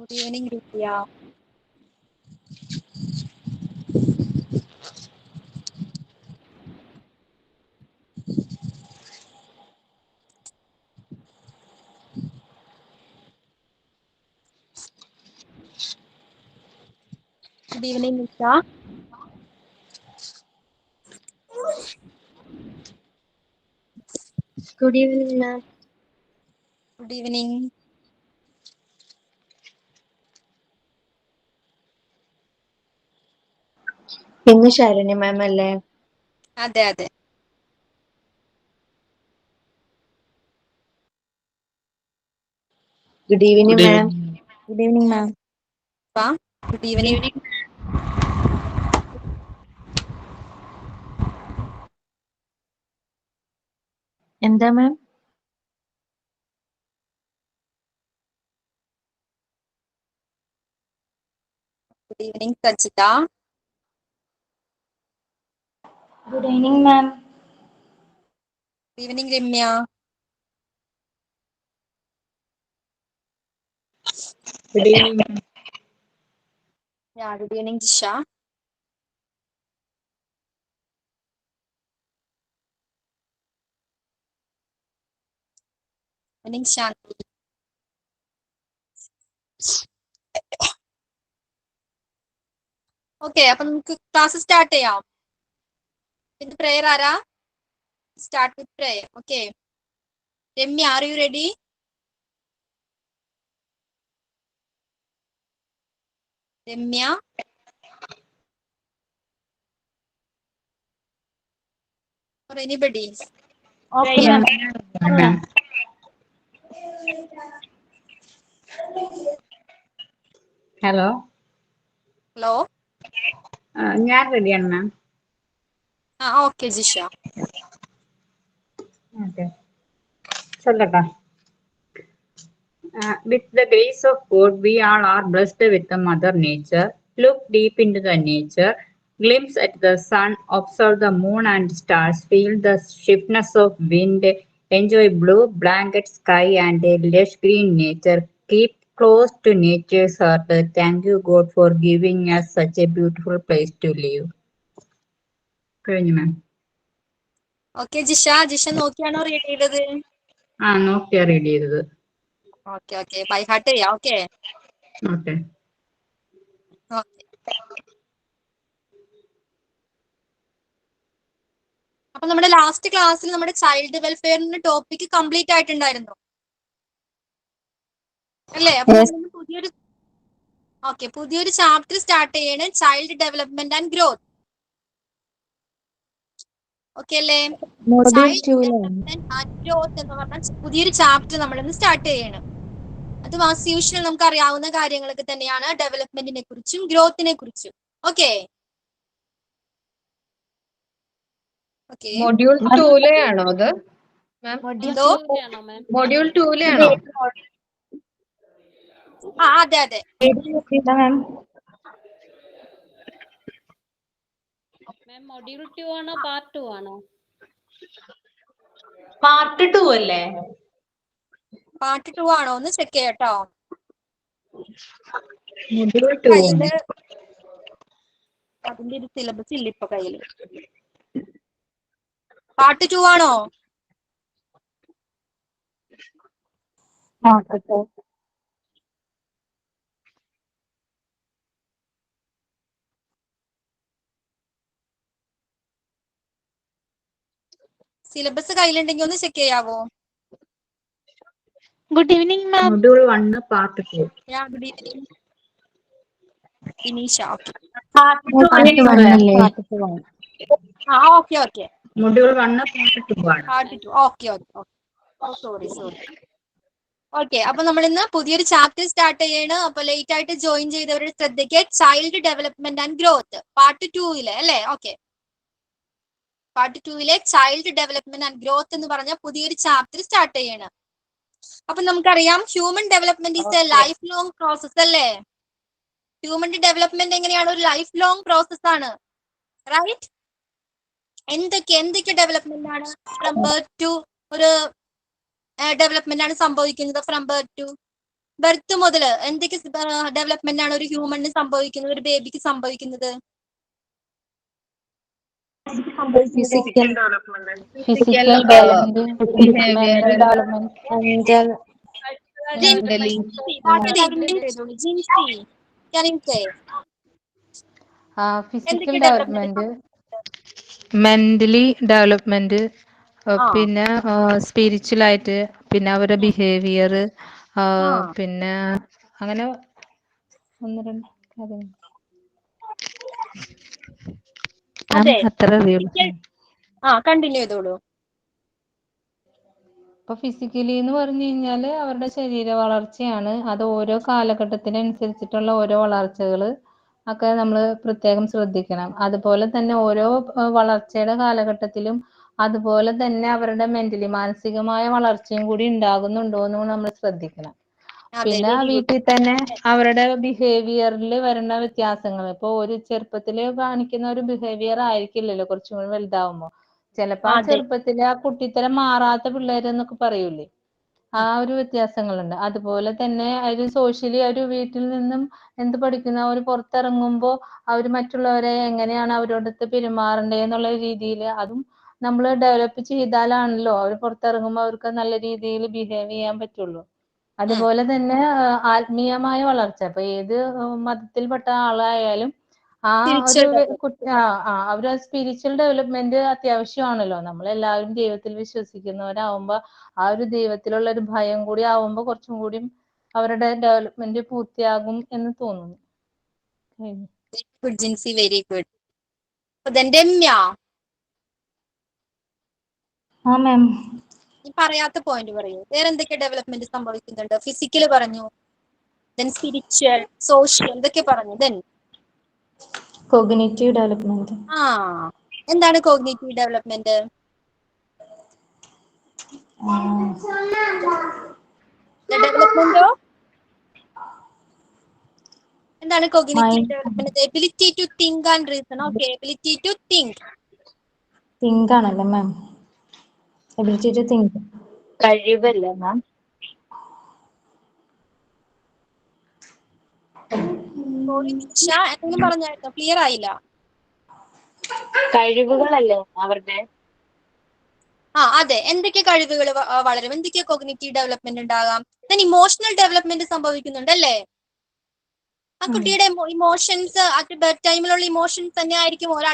Good evening, Rupia. Good evening, Nisha. Good evening, ma'am. Good evening. ഇന്ന് ശരണ്യ മാം അല്ലേ? അതെ അതെ. Good evening, ma'am. Good evening, ma'am. Good evening. എന്താ മാം? Good evening, Sanchita. Good evening, ma'am. Good evening, Ramya. Good evening, ma'am. Yeah, good evening, Jisha. Good evening, Shanti. Okay, അപ്പം നമുക്ക് class start ചെയ്യാം. With prayer, ആരാ? Start with prayer. Okay. Ramya, are you ready? Ramya? Or anybody? Okay, Prayer. ma'am. Hello, Hello? ഞാൻ റെഡിയാണ് ma'am. Okay, Jisha. Okay, ചൊല്ലട്ടെ. With the grace of God, we all are blessed with the Mother Nature. Look deep into the nature, glimpse at the sun, observe the moon and stars, feel the swiftness of wind, enjoy blue blanket sky and a lush green nature. Keep close to nature's heart. Thank you, God, for giving us such a beautiful place to live. കഴിഞ്ഞു മാം. Okay, Jisha നോക്കിയാണോ read ചെയ്തത്? നോക്കിയാ read ചെയ്തത്. Okay bye heart ചെയ്യാം. Okay. അപ്പൊ നമ്മുടെ last ക്ലാസ്സിൽ നമ്മുടെ child വെൽഫെയറിന്റെ topic complete ആയിട്ടുണ്ടായിരുന്നു അല്ലേ? അപ്പൊ പുതിയൊരു ചാപ്റ്റർ സ്റ്റാർട്ട് ചെയ്യണ child development and growth. Okay അല്ലേ? ചൈൽഡ് ഡെവലപ്മെന്റ് ആൻഡ് ഗ്രോത്ത് എന്ന് പറഞ്ഞ പുതിയൊരു ചാപ്റ്റർ നമ്മളിന്ന് സ്റ്റാർട്ട് ചെയ്യണം. അത് ആസ് യൂഷ്വൽ നമുക്ക് അറിയാവുന്ന കാര്യങ്ങളൊക്കെ തന്നെയാണ്, ഡെവലപ്മെന്റിനെ കുറിച്ചും ഗ്രോത്തിനെ കുറിച്ചും. ഓക്കെ. മൊഡ്യൂൾ 2 ആണോ അത്? മൊഡ്യൂൾ 2 ആണോ? അതെ. മൊഡ്യൂൾ 2 ആണോ പാർട്ട് 2 ആണോ? പാർട്ട് 2 അല്ലേ? പാർട്ട് 2 ആണോ? ഒന്ന് ചെക്ക് ചെയ്യട്ടോ. മൊഡ്യൂൾ 2 അതിന്റെ ഒരു സിലബസ് ഇല്ല ഇപ്പൊ കയ്യില്. പാർട്ട് 2 ആണോ? സിലബസ് കയ്യിലുണ്ടെങ്കിൽ ഒന്ന് ചെക്ക് ചെയ്യാവോ? Good evening, ma'am. Module 1 part 2. Good evening Vineesha. Okay. Okay. Module 1 part 2 ആണ്. പാർട്ട് 2. ഓക്കെ. സോറി. ഓക്കെ, അപ്പൊ നമ്മൾ ഇന്ന് പുതിയൊരു ചാപ്റ്റർ സ്റ്റാർട്ട് ചെയ്യാണ്. അപ്പൊ ലേറ്റ് ആയിട്ട് ജോയിൻ ചെയ്തവരുടെ ശ്രദ്ധയ്ക്ക് child development and growth part 2 അല്ലേ? Okay. Part 2 child development and growth എന്ന് പറഞ്ഞ പുതിയൊരു ചാപ്റ്റർ സ്റ്റാർട്ട് ചെയ്യാണ്. അപ്പൊ നമുക്കറിയാം human development is A life long process അല്ലേ? ഹ്യൂമൻ ഡെവലപ്മെന്റ് എങ്ങനെയാണ്? ഒരു ലൈഫ് ലോങ് പ്രോസസ് ആണ്, റൈറ്റ്? എന്തൊക്കെ ഡെവലപ്മെന്റ് ആണ്? ഫ്രം ബർത്ത് ടു ഒരു ഡെവലപ്മെന്റ് ആണ് സംഭവിക്കുന്നത്. ഫ്രം ബർത്ത് ടു ബർത്ത് മുതൽ എന്തൊക്കെ ഡെവലപ്മെന്റ് ആണ് ഒരു ഹ്യൂമണിന് സംഭവിക്കുന്നത്, ഒരു ബേബിക്ക് സംഭവിക്കുന്നത്? Physical Physical, development, mental behavioral, development, mental, mentally. Jincy, can you say? physical എന്തൊക്കെ development, ഡെവലപ്മെന്റ്? mentally development, ആ. പിന്നെ സ്പിരിച്വൽ ആയിട്ട്, പിന്നെ അവരുടെ ബിഹേവിയർ, ആ. പിന്നെ അങ്ങനെ ഒന്ന് രണ്ട് കാര്യങ്ങൾ അതെ. അത്ര അറിയുള്ളൂ. കണ്ടിന്യൂ ചെയ്തോളൂ. ഇപ്പൊ ഫിസിക്കലി എന്ന് പറഞ്ഞു കഴിഞ്ഞാല് അവരുടെ ശരീര വളർച്ചയാണ്. അത് ഓരോ കാലഘട്ടത്തിനനുസരിച്ചിട്ടുള്ള ഓരോ വളർച്ചകൾ ഒക്കെ നമ്മൾ പ്രത്യേകം ശ്രദ്ധിക്കണം. അതുപോലെ തന്നെ ഓരോ വളർച്ചയുടെ കാലഘട്ടത്തിലും അതുപോലെ തന്നെ അവരുടെ മെന്റലി മാനസികമായ വളർച്ചയും കൂടി ഉണ്ടാകുന്നുണ്ടോ എന്ന് നമ്മൾ ശ്രദ്ധിക്കണം. പിന്നെ വീട്ടിൽ തന്നെ അവരുടെ ബിഹേവിയറിൽ വരുന്ന വ്യത്യാസങ്ങൾ, ഇപ്പൊ ഒരു ചെറുപ്പത്തില് കാണിക്കുന്ന ഒരു ബിഹേവിയർ ആയിരിക്കില്ലല്ലോ കുറച്ചും കൂടി വലുതാവുമ്പോ. ചിലപ്പോ ആ ചെറുപ്പത്തില് ആ കുട്ടിത്തരം മാറാത്ത പിള്ളേര് എന്നൊക്കെ പറയൂലേ, ആ ഒരു വ്യത്യാസങ്ങളുണ്ട്. അതുപോലെ തന്നെ അവര് സോഷ്യലി അവര് വീട്ടിൽ നിന്നും എന്ത് പഠിക്കുന്ന, അവർ പുറത്തിറങ്ങുമ്പോ അവര് മറ്റുള്ളവരെ എങ്ങനെയാണ് അവരോടൊത്ത് പെരുമാറേണ്ടത് എന്നുള്ള രീതിയിൽ അതും നമ്മൾ ഡെവലപ്പ് ചെയ്താലാണല്ലോ അവർ പുറത്തിറങ്ങുമ്പോൾ അവർക്ക് നല്ല രീതിയിൽ ബിഹേവ് ചെയ്യാൻ പറ്റുള്ളൂ. അതുപോലെ തന്നെ ആത്മീയമായ വളർച്ച, ഇപ്പൊ ഏത് മതത്തിൽപ്പെട്ട ആളായാലും ആ ഒരു അവര് സ്പിരിച്വൽ ഡെവലപ്മെന്റ് അത്യാവശ്യമാണല്ലോ. നമ്മളെല്ലാവരും ദൈവത്തിൽ വിശ്വസിക്കുന്നവരാവുമ്പോ ആ ഒരു ദൈവത്തിലുള്ള ഒരു ഭയം കൂടി ആവുമ്പോ കുറച്ചും കൂടി അവരുടെ ഡെവലപ്മെന്റ് പൂർത്തിയാകും എന്ന് തോന്നുന്നു. Good Jincy, very good. Ramya, പറയാത്ത പോയിന്റ് പറയൂ. വേറെ എന്തൊക്കെ ഡെവലപ്മെന്റ് സംഭവിക്കുന്നുണ്ട്? ഫിസിക്കൽ പറഞ്ഞു, ദെൻ സ്പിരിച്വൽ, സോഷ്യൽ, എന്തൊക്കെ പറഞ്ഞു? Then Cognitive development. എന്താണ് കോഗ്നിറ്റീവ് ഡെവലപ്മെന്റ്? ഡെവലപ്മെന്റോ എന്താണ് cognitive development? Ability to think and reason. Okay, ability to think. Think ആണല്ലേ മാം? Ability to think. കഴിവല്ലേ മാം? സോറി നിഷ, എന്തെങ്കിലും പറഞ്ഞായിരുന്നോ? ക്ലിയർ ആയില്ല. കഴിവുകളല്ലേ അവരുടെ? അതെ. എന്തൊക്കെ കഴിവുകൾ വളരും? എന്തൊക്കെ കോഗ്നിറ്റീവ് ഡെവലപ്മെന്റ് ഉണ്ടാകാം? ദെൻ ഇമോഷണൽ ഡെവലപ്മെന്റ് സംഭവിക്കുന്നുണ്ട് അല്ലേ? ആ കുട്ടിയുടെ ഇമോഷൻസ് അറ്റ് ബെഡ് ടൈമിലുള്ള ഇമോഷൻസ് തന്നെ ആയിരിക്കും ഓരോ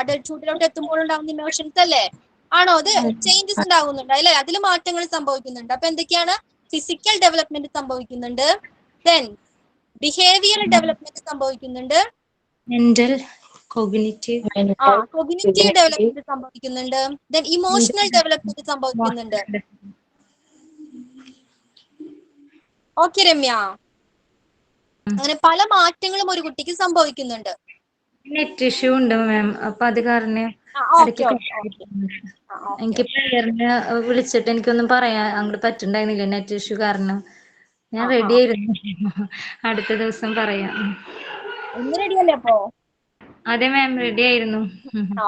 അഡൾട്ട്ഹുഡിലോട്ട് എത്തുമ്പോൾ ഉണ്ടാകുന്ന ഇമോഷൻസ് അല്ലേ? ആണോ? അത് ചേഞ്ചസ് ഉണ്ടാകുന്നുണ്ട് അല്ലേ? അതിൽ മാറ്റങ്ങൾ സംഭവിക്കുന്നുണ്ട്. അപ്പൊ എന്തൊക്കെയാണ്? ഫിസിക്കൽ ഡെവലപ്മെന്റ് സംഭവിക്കുന്നുണ്ട്, ദെൻ ബിഹേവിയറൽ ഡെവലപ്മെന്റ് സംഭവിക്കുന്നുണ്ട്, Mental, cognitive. കോഗ്നിറ്റീവ് ഡെവലപ്മെന്റ് സംഭവിക്കുന്നുണ്ട്, ദെൻ ഇമോഷണൽ ഡെവലപ്മെന്റ് സംഭവിക്കുന്നുണ്ട്. ഓക്കെ രമ്യ, അങ്ങനെ പല മാറ്റങ്ങളും ഒരു കുട്ടിക്ക് സംഭവിക്കുന്നുണ്ട്. നെറ്റ് ഇഷ്യൂ ഉണ്ട് മാം, അപ്പൊ അത് കാരണം എനിക്ക് പ്ലെയറിന് വിളിച്ചിട്ട് എനിക്കൊന്നും പറയാൻ അങ്ങോട്ട് പറ്റുണ്ടായിരുന്നില്ല, നെറ്റ് ഇഷ്യൂ കാരണം. ഞാൻ റെഡി ആയിരുന്നു, അടുത്ത ദിവസം പറയാം. ഇന്ന് റെഡിയല്ലേ അപ്പോ? അതെ മാം, റെഡി ആയിരുന്നു.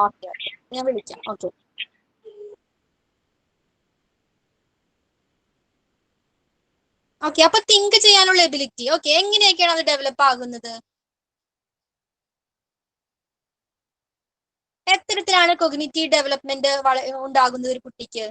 ഓക്കെ, ഞാൻ വിളിക്കാം. Okay, okay. അപ്പൊ തിങ്ക് ചെയ്യാനുള്ള എബിലിറ്റി, ഓക്കെ, എങ്ങനെയൊക്കെയാണ് അത് ഡെവലപ്പ് ആകുന്നത്? എത്തരത്തിലാണ് കോഗ്നിറ്റീവ് ഡെവലപ്മെന്റ് ഉണ്ടാകുന്നത് ഒരു കുട്ടിക്ക്?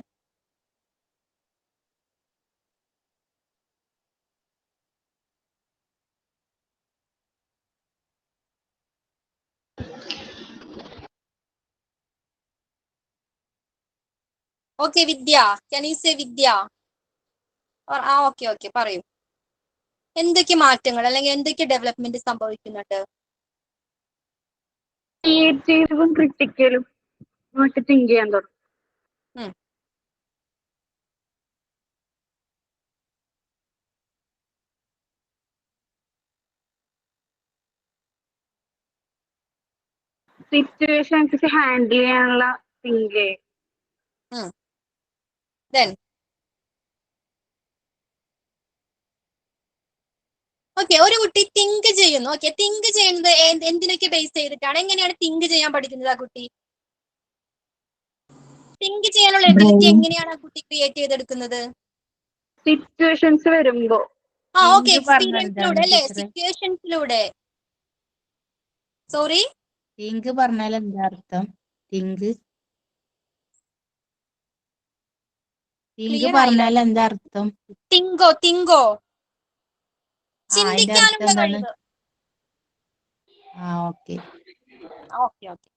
Okay Vidya, can you say Vidya? Okay, പറയൂ. എന്തൊക്കെ മാറ്റങ്ങൾ അല്ലെങ്കിൽ എന്തൊക്കെ ഡെവലപ്മെന്റ് സംഭവിക്കുന്നുണ്ട്? ക്രിയേറ്റീവും ക്രിട്ടിക്കലും തിങ്ക് ചെയ്യാൻ തുടങ്ങും. സിറ്റുവേഷൻസ് ഹാൻഡിൽ ചെയ്യാനുള്ള തിങ്ക്. ഓക്കെ, ഒരു കുട്ടി തിങ്ക് ചെയ്യുന്നു. ഓക്കെ, തിങ്ക് ചെയ്യുന്നത് എന്തിനൊക്കെ ബേസ് ചെയ്തിട്ടാണ്? എങ്ങനെയാണ് തിങ്ക് ചെയ്യാൻ പഠിക്കുന്നത് ആ കുട്ടി? തിങ്ക് ചെയ്യാനുള്ള എബിലിറ്റി എങ്ങനെയാണ് ആ കുട്ടി ക്രിയേറ്റ് ചെയ്തെടുക്കുന്നത്? സിറ്റുവേഷൻസ് വരുമ്പോ ഓക്കെ, തിങ്ക് പറഞ്ഞ എക്സ്പീരിയൻസിലൂടെ എന്താണ് അല്ലേ, ടീച്ചറെ? സിറ്റുവേഷൻസിലൂടെ. സോറി, തിങ്ക് പറഞ്ഞാൽ എന്താ അർത്ഥം? തിങ്ക് ക്ലിയർ ആയില്ല. പറഞ്ഞാൽ എന്താ അർത്ഥം? തിങ്കോ അതിന്റെ അർത്ഥം ചിന്തിക്കാനുള്ള എന്താണ്? കഴിവ്. ഓക്കെ. Okay okay.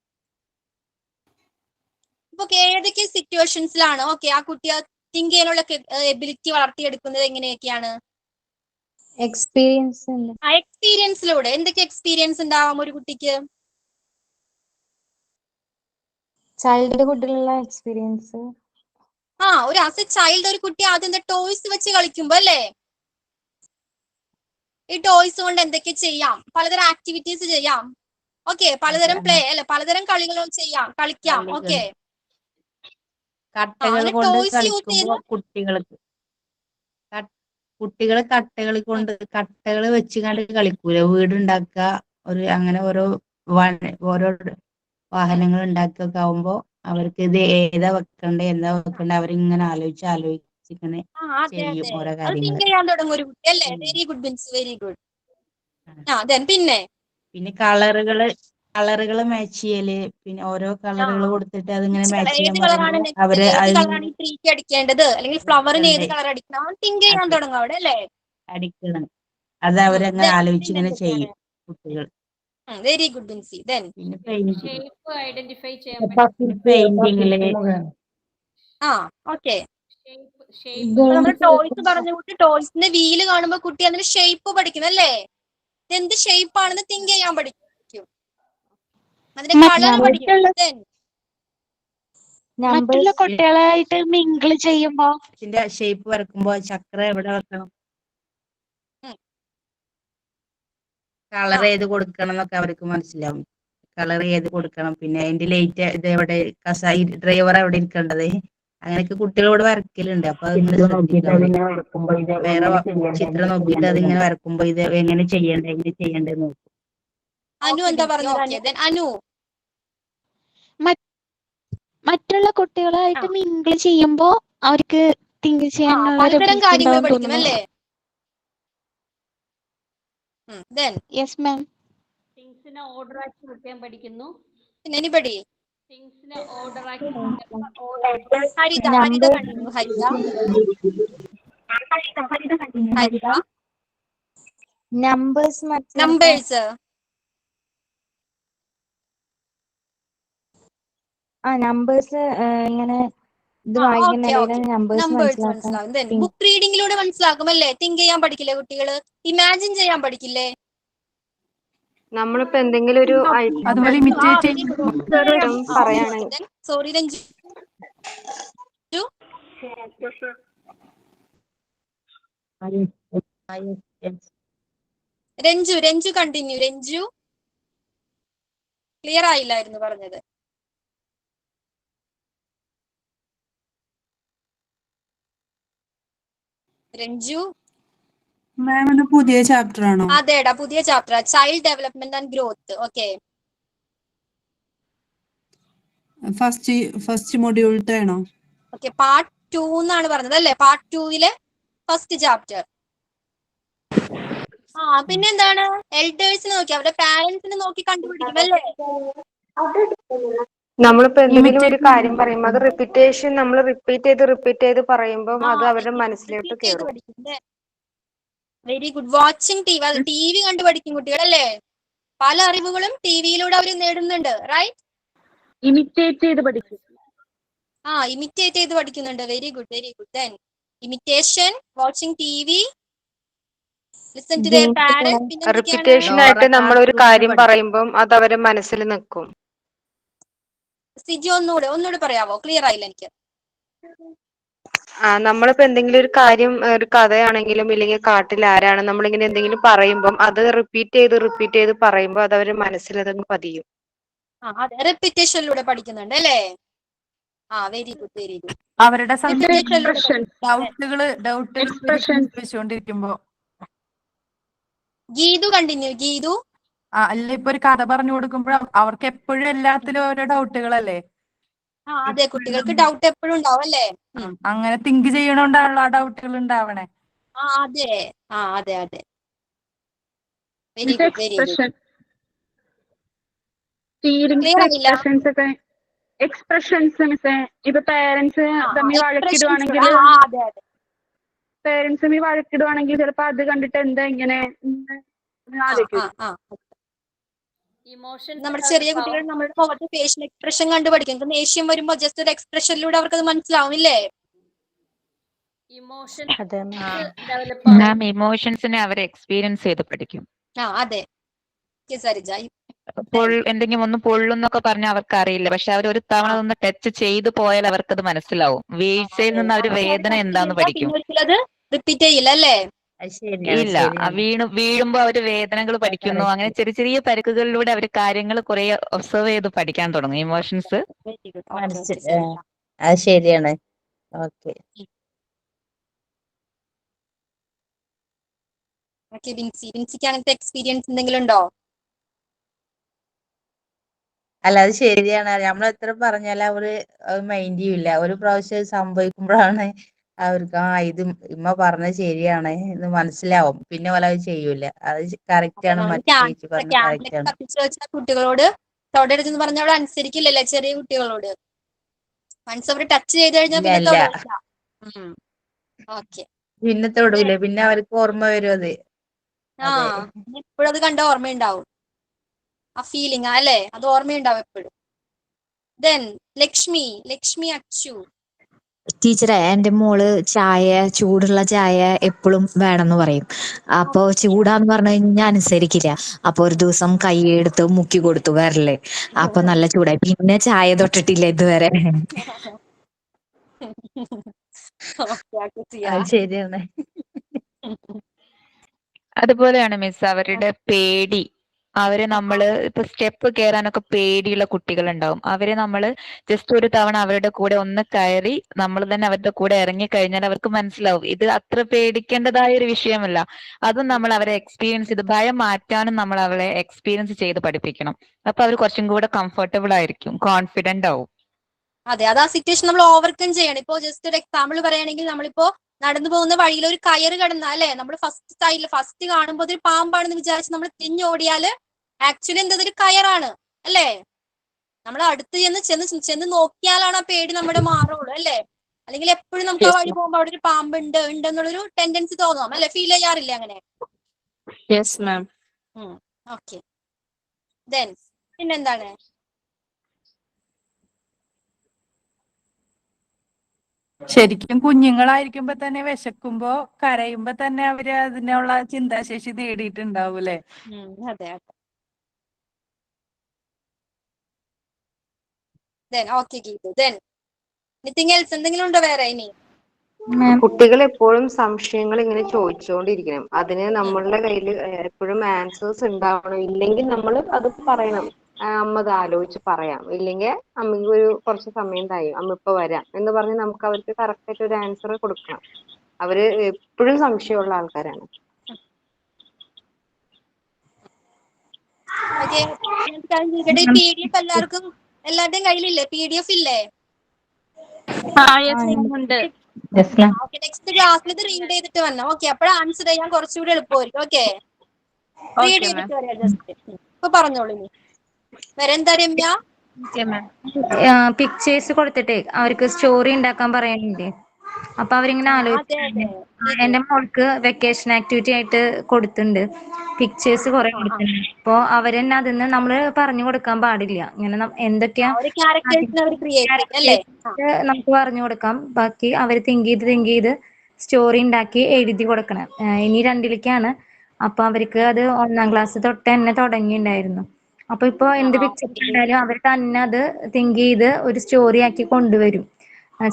ഇപ്പൊ ഏതൊക്കെ സിറ്റുവേഷൻസിലാണ് ആ കുട്ടി തിങ്ക് ചെയ്യാനുള്ള എബിലിറ്റി വളർത്തിയെടുക്കുന്നത് എങ്ങനെയൊക്കെയാണ്? എക്സ്പീരിയൻസ് എക്സ്പീരിയൻസിലൂടെ. എന്തൊക്കെ എക്സ്പീരിയൻസ് ഉണ്ടാവാം ഒരു കുട്ടിക്ക്? ചൈൽഡ്ഹുഡിലുള്ള എക്സ്പീരിയൻസ്. ഒരു ആസ് എ ചൈൽഡ് ഒരു കുട്ടി ആദ്യം ടോയ്സ് വെച്ച് കളിക്കുമ്പോ അല്ലേ, ഈ ടോയ്സ് കൊണ്ട് എന്തൊക്കെ ചെയ്യാം, പലതരം ആക്ടിവിറ്റീസ് ചെയ്യാം. ഓക്കെ, പലതരം പ്ലേ അല്ലെ, പലതരം കളികൾ കളിക്കാം. ഓക്കെ, കട്ടകൾ അങ്ങനെ കൊണ്ട് ടോയ്സ് യൂസ് കളിക്കുമ്പോ ചെയ്ത് കുട്ടികൾ കട്ടകൾ വെച്ച് കണ്ട് കളിക്കൂല, വീടുണ്ടാക്കുക, അങ്ങനെ ഓരോ വാഹനങ്ങൾ ഉണ്ടാക്കിയൊക്കെ ആവുമ്പോ അവർക്ക് ഇത് ഏതാ വെക്കണ്ടേ അവരിങ്ങനെ ആലോചിച്ചിങ്ങനെ അതെ ചെയ്യും അതെ, ഓരോ അത് കാര്യങ്ങള്. തിങ്ക് ചെയ്യാൻ തുടങ്ങും ഒരു കുട്ടി അല്ലേ. Very good Bins, very good. പിന്നെ കളറുകള് മാച്ച് ചെയ്യല്, പിന്നെ ഓരോ കളറുകൾ കൊടുത്തിട്ട് അതിങ്ങനെ മാച്ച് ചെയ്യാൻ ഏത് പറയുമ്പോ കളറാണ് അവര് ഏത് അത് കളറാണ് ഈ ട്രീക്ക് അടിക്കേണ്ടത്, അല്ലെങ്കിൽ ഫ്ലവറിന് ഏത് കളർ അടിക്കണം, തിങ്ക് ചെയ്യാൻ അത് തുടങ്ങും അവിടെ അല്ലേ. അടിക്കണം. അത് അവരങ്ങനെ ആലോചിച്ചിങ്ങനെ ചെയ്യും കുട്ടികൾ. Very good Binsy. പിന്നെ ഷേപ്പ് ഐഡന്റിഫൈ ചെയ്യാൻ പറ്റും. പെയിന്റിങ്ങില് ഓക്കെ. ഷേപ്പ് നമ്മൾ ടോയ്സ് പറഞ്ഞ കുട്ടി ടോയ്സിന്റെ വീല് കാണുമ്പോ കുട്ടി അതിന് ഷേപ്പ് പഠിക്കും അല്ലേ. എന്ത് ഷേപ്പ് ആണെന്ന് തിങ്ക് ചെയ്യാൻ പഠിക്കും, അതിന്റെ കളർ പഠിക്കും. മറ്റുള്ള കുട്ടികളായിട്ട് മിങ്കിൾ ചെയ്യുമ്പോ ഇതിന്റെ ഷേപ്പ് വരക്കുമ്പോ ചക്ര എവിടെ വെക്കണം, കളർ ഏത് കൊടുക്കണം എന്നൊക്കെ അവർക്ക് മനസ്സിലാവും. കളർ ഏത് കൊടുക്കണം, പിന്നെ അതിന്റെ ലൈറ്റ് ഇത് എവിടെ, ഡ്രൈവർ എവിടെ ഇരിക്കേണ്ടത്, അങ്ങനെയൊക്കെ കുട്ടികളോട് വരക്കലുണ്ട്. അപ്പൊ അതിങ്ങനെ ശ്രദ്ധിക്കുക. വേറെ ചിത്രം നോക്കിയിട്ട് അതിങ്ങനെ വരക്കുമ്പോ ഇത് എങ്ങനെ ചെയ്യണ്ടേ നോക്കും. അനു എന്താ പറഞ്ഞത്? അനു, മറ്റുള്ള കുട്ടികളായിട്ട് മിങ്കിൾ ചെയ്യുമ്പോ അവർക്ക് തിങ്ക് ചെയ്യാനുള്ള പലതരം എബിലിറ്റി കാര്യങ്ങൾ ഉണ്ടാവും പഠിക്കും തോന്നുന്നു. അല്ലേ. Yes ma'am. തിങ്സിനെ ഓർഡർ ആക്കി വെക്കാൻ പഠിക്കുന്നു. എനിബഡി? തിങ്സിനെ ഓർഡർ ആക്കി ഹരിത കണ്ടിന്യൂ. ഹരിത നമ്പേഴ്സ് നമ്പേഴ്സ്. നമ്പേഴ്സ് ഇങ്ങനെ ഇത് വായിക്കുന്നിടയിൽ നമ്പേഴ്സ് നമ്പേഴ്സ് മനസ്സിലാക്കാം. മനസ്സിലാവും. ബുക്ക് റീഡിങ്ങിലൂടെ മനസ്സിലാക്കും അല്ലേ. തിങ്ക് ചെയ്യാൻ പഠിക്കില്ലേ കുട്ടികള്, ഇമാജിൻ ചെയ്യാൻ പഠിക്കില്ലേ. നമ്മളിപ്പോ എന്തെങ്കിലും ഒരു അതുപോലെ ഇമിറ്റേറ്റ് പറയുകയാണെങ്കിൽ sorry Ranju. Ranju continue. Ranju clear ആയില്ലായിരുന്നു പറഞ്ഞത്. രഞ്ജു മാം പുതിയ ചാപ്റ്റർ ആണോ? അതെടാ, പുതിയ chapter, child development and growth. Okay, first മൊഡ്യൂളിലത്തെ ആണോ? ഓക്കെ, പാർട്ട് 2 എന്നാണ് പറഞ്ഞത് അല്ലേ. Part 2 first chapter. പിന്നെന്താണ്, എൽഡേഴ്സിനെ നോക്കി അവരുടെ പാരന്റ്സിനെ നോക്കി കണ്ടുപിടിക്കും അല്ലേ. നമ്മളിപ്പോ എന്തെങ്കിലും ഒരു കാര്യം പറയുമ്പോൾ അത് നമ്മൾ റിപ്പീറ്റ് ചെയ്ത് പറയുമ്പോൾ അത് അവരുടെ മനസ്സിലോട്ട് കയറും. Very good. Watching T V കണ്ടു പഠിക്കും കുട്ടികൾ അല്ലേ. പല അറിവുകളും ടിവിയിലൂടെ അവർ നേടുന്നുണ്ട്. റൈറ്റ്. ഇമിറ്റേറ്റ് ചെയ്ത് പഠിക്കും. ഇമിറ്റേറ്റ് ചെയ്ത് പഠിക്കുന്നുണ്ട്. Very good, very good. Then imitation, watching TV, listen to their parents. Repetition ആയിട്ട് നമ്മൾ ഒരു കാര്യം പറയുമ്പോൾ അത് അവരുടെ മനസ്സിൽ നിൽക്കും. സിജി ഒന്നുകൂടെ പറയാവോ? ക്ലിയർ ആയില്ല എനിക്ക്. നമ്മളിപ്പോ എന്തെങ്കിലും ഒരു കാര്യം, ഒരു കഥയാണെങ്കിലും ഇല്ലെങ്കിൽ കാട്ടിൽ ആരാണ്, നമ്മളിങ്ങനെ എന്തെങ്കിലും പറയുമ്പോൾ അത് റിപ്പീറ്റ് ചെയ്ത് പറയുമ്പോൾ അത് അവരുടെ മനസ്സിൽ അതങ്ങ് പതിയും. അതെ, റെപ്പിറ്റേഷനിലൂടെ പഠിക്കുന്നുണ്ട് അല്ലേ. Very good, very good. അവരുടെ ഡൗട്ടുകൾ ചോദിച്ചുകൊണ്ടിരിക്കുമ്പോ. ഗീതു കണ്ടിന്യൂ. ഗീതു അല്ല, ഇപ്പൊ ഒരു കഥ പറഞ്ഞു കൊടുക്കുമ്പോൾ അവർക്ക് എപ്പോഴും എല്ലാത്തിലും ഓരോ ഡൗട്ടുകളല്ലേ. അതെ, കുട്ടികൾക്ക് ഡൗട്ട് എപ്പോഴും ഉണ്ടാവും അല്ലേ. അങ്ങനെ തിങ്ക് ചെയ്യണോണ്ടാണല്ലോ ആ ഡൗട്ടുകൾ ഉണ്ടാവണേ. അതെ അതെ അതെ. Very good very good. Expression feelings clear ആയില്ല. എക്സ്പ്രഷൻസ് ഒക്കെ എക്സ്പ്രഷൻസ് മിസ്സേ ഇപ്പൊ പേരൻസ് തമ്മിൽ വഴക്കിടുവാണെങ്കിൽ അതെ അതെ. പേരൻസ് തമ്മിൽ വഴക്കിടുവാണെങ്കിൽ ചിലപ്പോ അത് കണ്ടിട്ട് എന്താ ഇങ്ങനെ ആലോചിക്കും. നമ്മുടെ ചെറിയ കുട്ടികൾ നമ്മുടെ മുഖത്ത് ഫേഷ്യൽ എക്സ്പ്രഷൻ കണ്ടു പഠിക്കും. ഇപ്പൊ ദേഷ്യം വരുമ്പോ ജസ്റ്റ് ഒരു എക്സ്പ്രഷനിലൂടെ അവർക്ക് അത് മനസ്സിലാവില്ലേ? മാം ഇമോഷൻസിനെ അവർ എക്സ്പീരിയൻസ് ചെയ്ത് പഠിക്കും. അതെ സരിജ. എന്തെങ്കിലും ഒന്ന് പൊള്ളുന്നൊക്കെ പറഞ്ഞാൽ അവർക്ക് അറിയില്ല, പക്ഷെ അവർ ഒരു തവണ ഒന്ന് ടച്ച് ചെയ്തു പോയാൽ അവർക്കത് മനസ്സിലാവും. വീഴ്ചയിൽ നിന്ന് അവർ വേദന എന്താന്ന് പഠിക്കും. റിപ്പീറ്റ് ചെയ്യില്ല അല്ലേ? ഇല്ല, വീഴുമ്പോ അവര് വേദനകൾ പഠിക്കുന്നു. അങ്ങനെ ചെറിയ ചെറിയ പരിക്കുകളിലൂടെ അവർ കാര്യങ്ങൾ കുറെ ഒബ്സർവ് ചെയ്ത് പഠിക്കാൻ തുടങ്ങും ഇമോഷൻസ്. അത് ശരിയാണ്. ഓക്കെ. വിൻസിക്ക് അങ്ങനത്തെ എക്സ്പീരിയൻസ് എന്തെങ്കിലും ഉണ്ടോ? അല്ല, അത് ശരിയാണ്. നമ്മൾ എത്ര പറഞ്ഞാലും അവര് മൈൻഡ് ചെയ്യില്ല. ഒരു പ്രാവശ്യം സംഭവിക്കുമ്പോഴാണ് അവർക്ക് ഇത് ഇമ്മ പറഞ്ഞത് ശരിയാണ് എന്ന് മനസ്സിലാവും. പിന്നെ പോലെ അത് ചെയ്യൂല. അത് കറക്റ്റ് ആണ്. മറ്റേ ചേച്ചി പറഞ്ഞ കറക്റ്റ് ആണ്. കുട്ടികളോട് തൊടരുതെന്ന് പറഞ്ഞ അവിടെ അനുസരിക്കില്ലല്ലേ ചെറിയ കുട്ടികളോട്? വൺസ് അവർ ടച്ച് ചെയ്ത് കഴിഞ്ഞാൽ പിന്നെ തൊടില്ല. ഓക്കെ. പിന്നെ തൊടൂല, പിന്നെ അവർക്ക് ഓർമ്മ വരും അത്. എപ്പോഴും അത് കണ്ട ഓർമ്മയുണ്ടാവും. ആ ഫീലിംഗ് അല്ലേ, അത് ഓർമ്മയുണ്ടാവും എപ്പോഴും. ദെൻ ലക്ഷ്മി അച്ചു. ടീച്ചറെ, എന്റെ മോള് ചൂടുള്ള ചായ എപ്പോഴും വേണമെന്ന് പറയും. അപ്പൊ ചൂടാന്ന് പറഞ്ഞു കഴിഞ്ഞാൽ അനുസരിക്കില്ല. അപ്പൊ ഒരു ദിവസം കൈയെടുത്ത് മുക്കി കൊടുത്തു വരല്ലേ, അപ്പൊ നല്ല ചൂടായി. പിന്നെ ചായ തൊട്ടിട്ടില്ല ഇതുവരെ. ശരിയാണ്. അതുപോലെയാണ് മിസ് അവരുടെ പേടി. അവരെ നമ്മള് ഇപ്പൊ സ്റ്റെപ്പ് കയറാനൊക്കെ പേടിയുള്ള കുട്ടികളുണ്ടാവും. അവരെ നമ്മള് ജസ്റ്റ് ഒരു തവണ അവരുടെ കൂടെ ഒന്ന് കയറി നമ്മൾ തന്നെ അവരുടെ കൂടെ ഇറങ്ങി കഴിഞ്ഞാൽ അവർക്ക് മനസ്സിലാവും ഇത് അത്ര പേടിക്കേണ്ടതായ ഒരു വിഷയമല്ല. അതും നമ്മൾ അവരെ എക്സ്പീരിയൻസ് ചെയ്ത് ഭയം മാറ്റാനും നമ്മൾ അവരെ എക്സ്പീരിയൻസ് ചെയ്ത് പഠിപ്പിക്കണം. അപ്പൊ അവർ കുറച്ചും കൂടെ കംഫർട്ടബിൾ ആയിരിക്കും, കോൺഫിഡന്റ് ആവും. അതെ, അത് ആ സിറ്റുവേഷൻ നമ്മൾ ഓവർകം ചെയ്യണം. ഇപ്പൊ ജസ്റ്റ് ഒരു എക്സാമ്പിൾ പറയുകയാണെങ്കിൽ നമ്മളിപ്പോ നടന്നു പോകുന്ന വഴിയിൽ ഒരു കയറ് കടന്ന അല്ലെ, നമ്മൾ ഫസ്റ്റ് കാണുമ്പോൾ ഒരു പാമ്പാണെന്ന് വിചാരിച്ച് നമ്മൾ തിരിഞ്ഞോടിയാല് ആക്ച്വലി എന്തൊരു കയറാണ് അല്ലേ? നമ്മൾ അടുത്ത് ചെന്ന് നോക്കിയാലാണ് ആ പേടി നമ്മുടെ മാറുള്ളൂ അല്ലേ? അല്ലെങ്കിൽ എപ്പോഴും നമുക്ക് ആ വഴി പോകുമ്പോൾ അവിടെ ഒരു പാമ്പ് ഉണ്ടെന്നുള്ളൊരു ടെൻഡൻസി തോന്നാം അല്ലെ? ഫീൽ ചെയ്യാറില്ലേ അങ്ങനെ? ഓക്കെ. ദെൻ പിന്നെന്താണ്? ശരിക്കും കുഞ്ഞുങ്ങളായിരിക്കുമ്പോ തന്നെ വിശക്കുമ്പോ കരയുമ്പോ തന്നെ അവര് അതിനുള്ള ചിന്താശേഷി നേടിയിട്ടുണ്ടാവൂലേ? അതെ അതെ. Then okay, Geetu. Then anything else? എന്തെങ്കിലും ഉണ്ടോ വേറെ ഇനി? കുട്ടികൾ എപ്പോഴും സംശയങ്ങൾ ഇങ്ങനെ ചോദിച്ചുകൊണ്ടിരിക്കണം. അതിന് നമ്മളുടെ കയ്യിൽ എപ്പോഴും ആൻസേഴ്സ് ഉണ്ടാവണം. ഇല്ലെങ്കിൽ നമ്മൾ അത് പറയണം. അമ്മ അത് ആലോചിച്ച് പറയാം, ഇല്ലെങ്കിൽ അമ്മയ്ക്ക് കുറച്ച് സമയം തായും, അമ്മ ഇപ്പൊ വരാം എന്ന് പറഞ്ഞ് നമുക്ക് അവർക്ക് കറക്റ്റ് ആയിട്ട് ഒരു ആൻസർ കൊടുക്കണം. അവര് എപ്പോഴും സംശയമുള്ള ആൾക്കാരാണ്. PDF എല്ലാവരുടെയും കയ്യിലില്ലേ? PDF ഇല്ലേ? നെക്സ്റ്റ് ക്ലാസ്സിൽ ഇത് റീഡ് ചെയ്തിട്ട് വന്നോ. ഓക്കെ, അപ്പോഴാ ആൻസർ ചെയ്യാൻ കുറച്ചുകൂടി എളുപ്പമായിരിക്കും. ഓക്കെ, റീഡ് ചെയ്തിട്ട് വരാം. ജസ്റ്റ് ഇപ്പൊ പറഞ്ഞോളൂ. ഇനി വേറെ എന്താ രമ്യ? പിക്ചേഴ്സ് കൊടുത്തിട്ടേ അവർക്ക് സ്റ്റോറി ഉണ്ടാക്കാൻ പറയാനുണ്ട്. അപ്പൊ അവരിങ്ങനെ ആലോചിച്ചു. എന്റെ മോൾക്ക് വെക്കേഷൻ ആക്ടിവിറ്റി ആയിട്ട് കൊടുത്തിട്ടുണ്ട്, പിക്ചേഴ്സ് കുറെ കൊടുത്തിട്ടുണ്ട്. അപ്പൊ അവരെന്നെ അതിന്ന് നമ്മള് പറഞ്ഞു കൊടുക്കാൻ പാടില്ല. ഇങ്ങനെ എന്തൊക്കെയാ നമുക്ക് പറഞ്ഞു കൊടുക്കാം. ബാക്കി അവര് തിങ്ക് ചെയ്ത് സ്റ്റോറി ഉണ്ടാക്കി എഴുതി കൊടുക്കണം. ഇനി 2ലേക്കാണ്. അപ്പൊ അവർക്ക് അത് 1ാം ക്ലാസ് തൊട്ട് തന്നെ തുടങ്ങിയിട്ടുണ്ടായിരുന്നു. അപ്പൊ ഇപ്പൊ എന്ത് പിക്ചർ കണ്ടാലും അവർ തന്നെ അത് തിങ്ക് ചെയ്ത് ഒരു സ്റ്റോറി ആക്കി കൊണ്ടുവരും.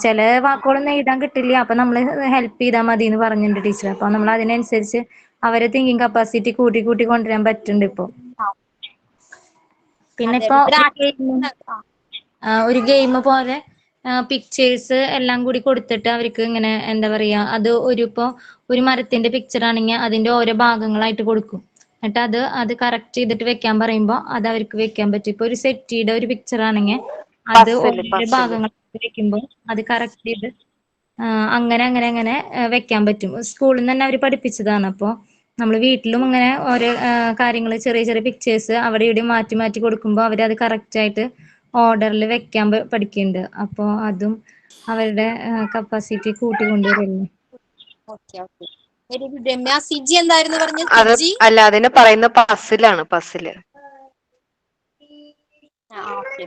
ചില വാക്കുകളൊന്നും എഴുതാൻ കിട്ടില്ല, അപ്പൊ നമ്മള് ഹെൽപ്പ് ചെയ്താൽ മതി എന്ന് പറഞ്ഞിട്ടുണ്ട് ടീച്ചർ. അപ്പൊ നമ്മൾ അതിനനുസരിച്ച് അവരെ തിങ്കിങ് കപ്പാസിറ്റി കൂട്ടി കൊണ്ടുവരാൻ പറ്റുന്നുണ്ട് ഇപ്പൊ. പിന്നെ ഇപ്പൊ ഒരു ഗെയിം പോലെ പിക്ചേഴ്സ് എല്ലാം കൂടി കൊടുത്തിട്ട് അവർക്ക് ഇങ്ങനെ എന്താ പറയാ, അത് ഒരു മരത്തിന്റെ പിക്ചർ ആണെങ്കിൽ അതിന്റെ ഓരോ ഭാഗങ്ങളായിട്ട് കൊടുക്കും. എന്നിട്ട് അത് കറക്റ്റ് ചെയ്തിട്ട് വെക്കാൻ പറയുമ്പോ അത് അവർക്ക് വെക്കാൻ പറ്റും. ഇപ്പൊ ഒരു സെറ്റിയുടെ ഒരു പിക്ചർ ആണെങ്കിൽ അത് ഓരോ ഭാഗങ്ങളായിട്ട് വെക്കുമ്പോൾ അത് കറക്റ്റ് ചെയ്ത് അങ്ങനെ അങ്ങനെ അങ്ങനെ വെക്കാൻ പറ്റും. സ്കൂളിൽ നിന്ന് തന്നെ അവർ പഠിപ്പിച്ചതാണ്. അപ്പോൾ നമ്മൾ വീട്ടിലും അങ്ങനെ ഓരോ കാര്യങ്ങൾ ചെറിയ ചെറിയ പിക്ചേഴ്സ് അവിടെ ഇവിടെ മാറ്റി മാറ്റി കൊടുക്കുമ്പോൾ അവരത് കറക്റ്റായിട്ട് ഓർഡറിൽ വെക്കാൻ പഠിക്കുന്നുണ്ട്. അപ്പോൾ അതും അവരുടെ കപ്പാസിറ്റി കൂട്ടിക്കൊണ്ടുവരുന്നു. Okay okay very good. Ramya, Siji എന്തായിരുന്നു പറഞ്ഞത്? അത് സിജി അല്ല, അതിന് പറയുന്ന പസിലാണ്, പസില്. ഓക്കെ.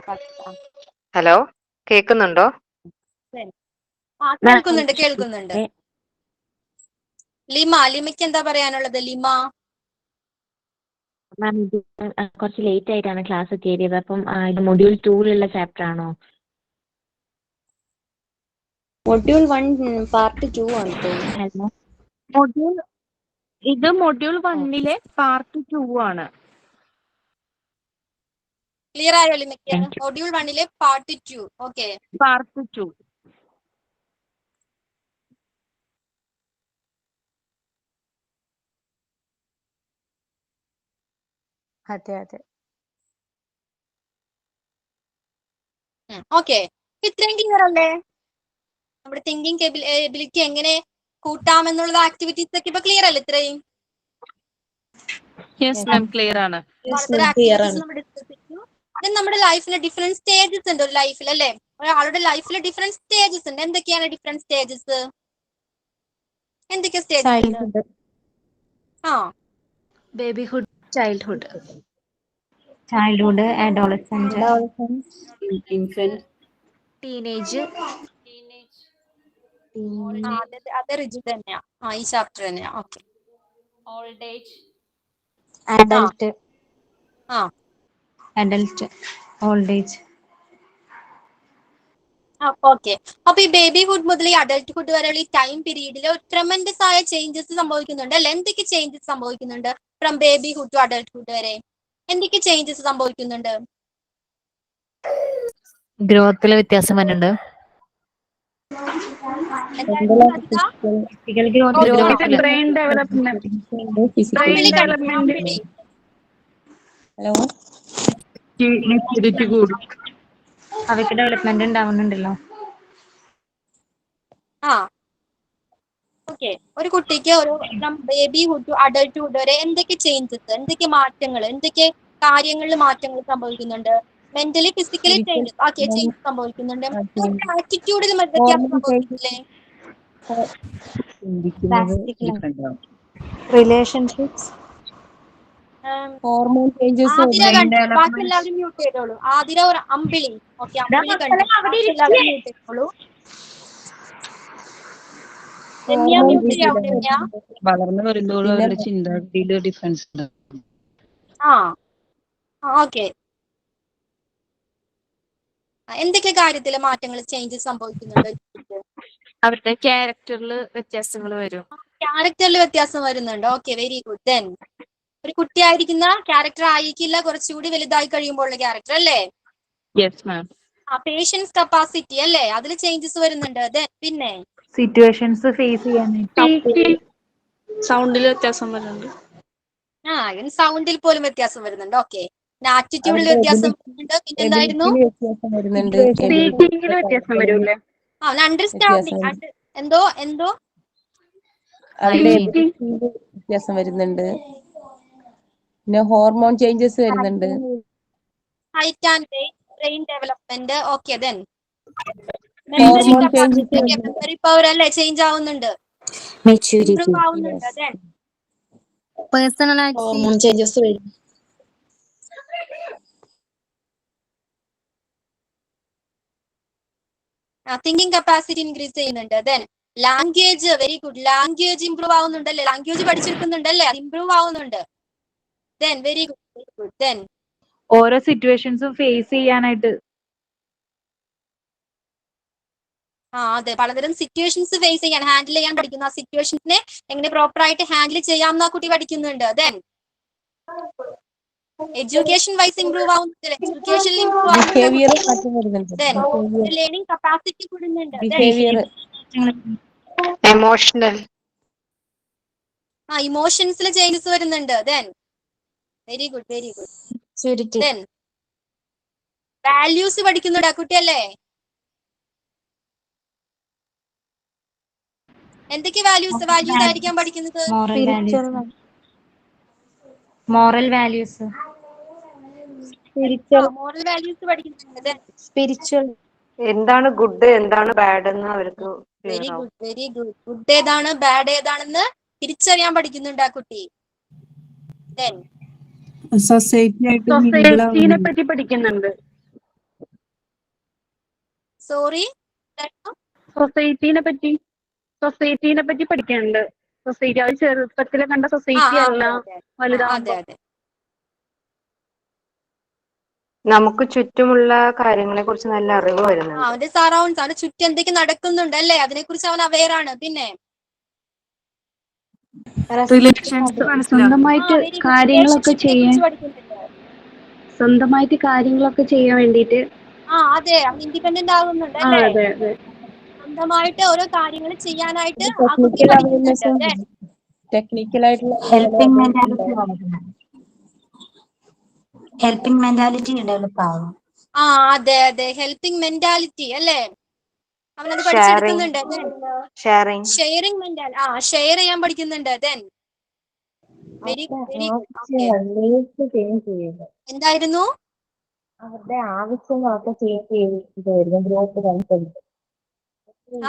ഹലോ, കേക്കുന്നുണ്ടോ? കേൾക്കുന്നുണ്ട് കേൾക്കുന്നുണ്ട്. ലിമയ്ക്ക് എന്താ പറയാനുള്ളത്? ലിമ, മാം ഇത് കുറച്ച് ലേറ്റ് ആയിട്ടാണ് ക്ലാസ് കയറിയത്. അപ്പം ഇത് മൊഡ്യൂൾ 2-ലുള്ള ചാപ്റ്റർ ആണോ? മൊഡ്യൂൾ 1 പാർട്ട് 2 ആണ് തോന്നുന്നു. ഹലോ, ഇത് മൊഡ്യൂൾ 1-ലെ പാർട്ട് 2 ആണ്. ക്ലിയർ ആയോ ലിമയ്ക്ക്? മൊഡ്യൂൾ 1-ലെ പാർട്ട് 2. Okay, part 2. അതെ അതെ. ഓക്കെ, ഇത്രയും ക്ലിയർ അല്ലേ? നമ്മുടെ തിങ്കിങ് എബിലിറ്റി എങ്ങനെ കൂട്ടാമെന്നുള്ള ആക്ടിവിറ്റീസ് ഒക്കെ ഇപ്പൊ ക്ലിയർ അല്ലേ? ഇത്രയും യെസ് മാം, ക്ലിയർ ആണ്. വളരെ ആക്ടിവിറ്റീസ് നമ്മൾ ഡിസ്കസ് ചെയ്തു. നമ്മുടെ ലൈഫിലെ ഡിഫറെന്റ് സ്റ്റേജസ് ഉണ്ട് ഒരു ലൈഫിൽ അല്ലേ? ഒരാളുടെ ലൈഫിൽ ഡിഫറെന്റ് സ്റ്റേജസ് ഉണ്ട്. എന്തൊക്കെയാണ് ഡിഫറെന്റ് സ്റ്റേജസ്? എന്തൊക്കെ stages? Babyhood, childhood, adolescent, infant, teenage. അത് റിജിഡ് തന്നെയാ. ഈ ചാപ്റ്റർ തന്നെയാ. Okay, old age, adult, old age. Okay, അപ്പൊ ഈ ബേബിഹുഡ് മുതൽ ഈ അഡൽട്ട്ഹുഡ് വരെയുള്ള ഈ ടൈം പീരീഡിൽ ട്രെമൻഡസ് ആയ ചേഞ്ചസ് സംഭവിക്കുന്നുണ്ട് അല്ലെ? എന്തൊക്കെ ചേഞ്ചസ് സംഭവിക്കുന്നുണ്ട് ഫ്രം ബേബിഹുഡ് ടു അഡൽട്ട്ഹുഡ് വരെ? എന്തൊക്കെ ചേഞ്ചസ് സംഭവിക്കുന്നുണ്ട്? ഗ്രോത്തില് വ്യത്യാസം വരുന്നുണ്ട്. ബ്രെയിൻ ഡെവലപ്മെന്റ്, അവർക്ക് ഡെവലപ്മെന്റ് ഉണ്ടാവുന്നുണ്ടല്ലോ. ഓക്കെ, ഒരു കുട്ടിക്ക് ഒരു ഫ്രം ബേബിഹുഡ് ടു അഡൽട്ട്ഹുഡ് വരെ എന്തൊക്കെ ചേഞ്ചസ്, എന്തൊക്കെ മാറ്റങ്ങൾ, എന്തൊക്കെ കാര്യങ്ങളിൽ മാറ്റങ്ങൾ സംഭവിക്കുന്നുണ്ട്? മെന്റലി ഫിസിക്കലി ചേഞ്ചസ് ചേഞ്ചസ് സംഭവിക്കുന്നുണ്ട്. ആറ്റിറ്റ്യൂഡിൽ വ്യത്യാസം സംഭവിക്കുന്നില്ലേ? റിലേഷൻഷിപ്സ്, ഹോർമോൺ ചേഞ്ചസ്, ആതിര ബാക്കി എല്ലാവരും മ്യൂട്ട് ചെയ്തോളൂ. ആതിര ഒരു അമ്പിളി. ഓക്കെ, അമ്പിളി കണ്ടു. ബാക്കി എല്ലാവരും മ്യൂട്ട് ചെയ്തോളൂ. രമ്യ മ്യൂട്ട് ചെയ്യാവൂ. രമ്യ വളർന്നു വരുന്നതോടും അവരുടെ ചിന്താഗതിയിൽ ഡിഫറൻസ് ഉണ്ട്. ഓക്കെ, എന്തൊക്കെ കാര്യത്തില് മാറ്റങ്ങൾ ചേഞ്ചസ് സംഭവിക്കുന്നുണ്ട്? അവരുടെ ക്യാരക്ടറിൽ വ്യത്യാസങ്ങൾ വരും. ക്യാരക്ടറിൽ വ്യത്യാസം വരുന്നുണ്ട്. Okay, very good. ദെൻ ഒരു കുട്ടിയായിരിക്കുന്ന ക്യാരക്ടർ ആയിരിക്കില്ല കുറച്ചുകൂടി വലുതായി കഴിയുമ്പോഴുള്ള ക്യാരക്ടർ അല്ലേ? Yes ma'am. പേഷ്യൻസ് കപ്പാസിറ്റി അല്ലേ? അതിൽ ചേഞ്ചസ് വരുന്നുണ്ട്. ദെൻ പിന്നെ സിറ്റുവേഷൻസ് ഫേസ് ചെയ്യാനായിട്ട് സൗണ്ടിൽ വ്യത്യാസം വരുന്നുണ്ട്. സൗണ്ടിൽ പോലും വ്യത്യാസം വരുന്നുണ്ട്. ഓക്കെ, ആറ്റിറ്റ്യൂഡിൽ വ്യത്യാസം വരുന്നുണ്ട്. പിന്നെ എന്തായിരുന്നു? സ്പീക്കിംഗിൽ വ്യത്യാസം വരൂല്ലേ? അണ്ടർസ്റ്റാൻഡിങ്. എന്തോ വ്യത്യാസം വരുന്നുണ്ട്. പിന്നെ ഹോർമോൺ ചേഞ്ചസ് വരുന്നുണ്ട്. Height and weight, brain development. Okay, then hormone changes, memory power അല്ലേ ചേഞ്ച് ആവുന്നുണ്ട്, ഇംപ്രൂവ് ആവുന്നുണ്ട്. ദെൻ ഹോർമോൺ ചേഞ്ചസ് വരും. തിങ്കിങ് കപ്പാസിറ്റി ഇൻക്രീസ് ചെയ്യുന്നുണ്ട്. Then language, very good. Language improve ആവുന്നുണ്ടല്ലേ? ലാംഗ്വേജ് പഠിച്ചെടുക്കുന്നുണ്ടല്ലേ? അത് ഇംപ്രൂവ് ആവുന്നുണ്ട്. Then very good, very good. Then ഓരോ സിറ്റുവേഷൻസും ഫേസ് ചെയ്യാനായിട്ട് അതെ, പലതരം സിറ്റുവേഷൻസ് ഫേസ് ചെയ്യാൻ, ഹാൻഡിൽ ചെയ്യാൻ പഠിക്കുന്നു. ആ സിറ്റുവേഷൻസിനെ എങ്ങനെ പ്രോപ്പർ ആയിട്ട് ഹാൻഡിൽ ചെയ്യാമെന്ന് ആ കുട്ടി പഠിക്കുന്നുണ്ട്. ദെൻ എഡ്യൂക്കേഷൻ വൈസ് ഇംപ്രൂവ് ആവുന്നുണ്ട്. എഡ്യൂക്കേഷനിൽ ഇംപ്രൂവ് ബിഹേവിയർ ആവുന്നുണ്ട്. മാറ്റം വരുന്നുണ്ട്. ദെൻ ലേണിംഗ് കപ്പാസിറ്റി കൂടുന്നുണ്ട്. ബിഹേവിയർ, എമോഷണൽ, ഇമോഷൻസിൽ ചേഞ്ചസ് വരുന്നുണ്ട്. Then very good, very good. Then values പഠിക്കുന്നുണ്ട് ആ കുട്ടിയല്ലേ? എന്തൊക്കെ വാല്യൂസ് ആയിരിക്കാം പഠിക്കുന്നത്? Moral values. Moral values. Moral values പഠിക്കുന്നുണ്ട്. സ്പിരിച്വൽ. എന്താണ് ഗുഡ് എന്താണ് ബാഡ് എന്ന് അവർക്ക് very good, very good. Good ഏതാണ് ബാഡ് ഏതാണെന്ന് തിരിച്ചറിയാൻ പഠിക്കുന്നുണ്ട് ആ കുട്ടി. സൊസൈറ്റിനെ പറ്റി പഠിക്കുന്നുണ്ട്. സോറി, സൊസൈറ്റിനെ പറ്റി പഠിക്കുന്നുണ്ട്. സൊസൈറ്റി അത് ചെറുപ്പത്തിലെ കണ്ട സൊസൈറ്റി അല്ല വലുതാവുമ്പോ. നമുക്ക് ചുറ്റുമുള്ള കാര്യങ്ങളെ കുറിച്ച് നല്ല അറിവ് വരുന്നുണ്ട്. അവന്റെ സറൗണ്ട്സ്, അവന്റെ ചുറ്റും എന്തൊക്കെ നടക്കുന്നുണ്ട് അല്ലേ, അതിനെ കുറിച്ച് അവൻ അവെയർ ആണ്. പിന്നെ സ്വന്തമായിട്ട് കാര്യങ്ങളൊക്കെ ചെയ്യാൻ വേണ്ടിട്ട് അതെ, അവൻ ഇൻഡിപെൻഡന്റ് ആകുന്നുണ്ട് അല്ലേ. സ്വന്തമായിട്ട് ഓരോ കാര്യങ്ങൾ ചെയ്യാനായിട്ട് ആ കുട്ടി പഠിക്കുന്നുണ്ട്. ടെക്നിക്കലായിട്ടുള്ള ഹെൽപ്പിംഗ് മെന്റാലിറ്റി ഡെവലപ്പ് ആവും. അതെ അതെ, ഹെൽപ്പിംഗ് മെന്റാലിറ്റി അല്ലേ, അവനത് പഠിച്ചെടുക്കുന്നുണ്ട്. ഷെയറിംഗ് മെന്റാലിറ്റി, ഷെയർ ചെയ്യാൻ പഠിക്കുന്നുണ്ട്. Very very good. എന്തായിരുന്നു? അവരുടെ ആവശ്യങ്ങളൊക്കെ ചെയ്യുന്നത്.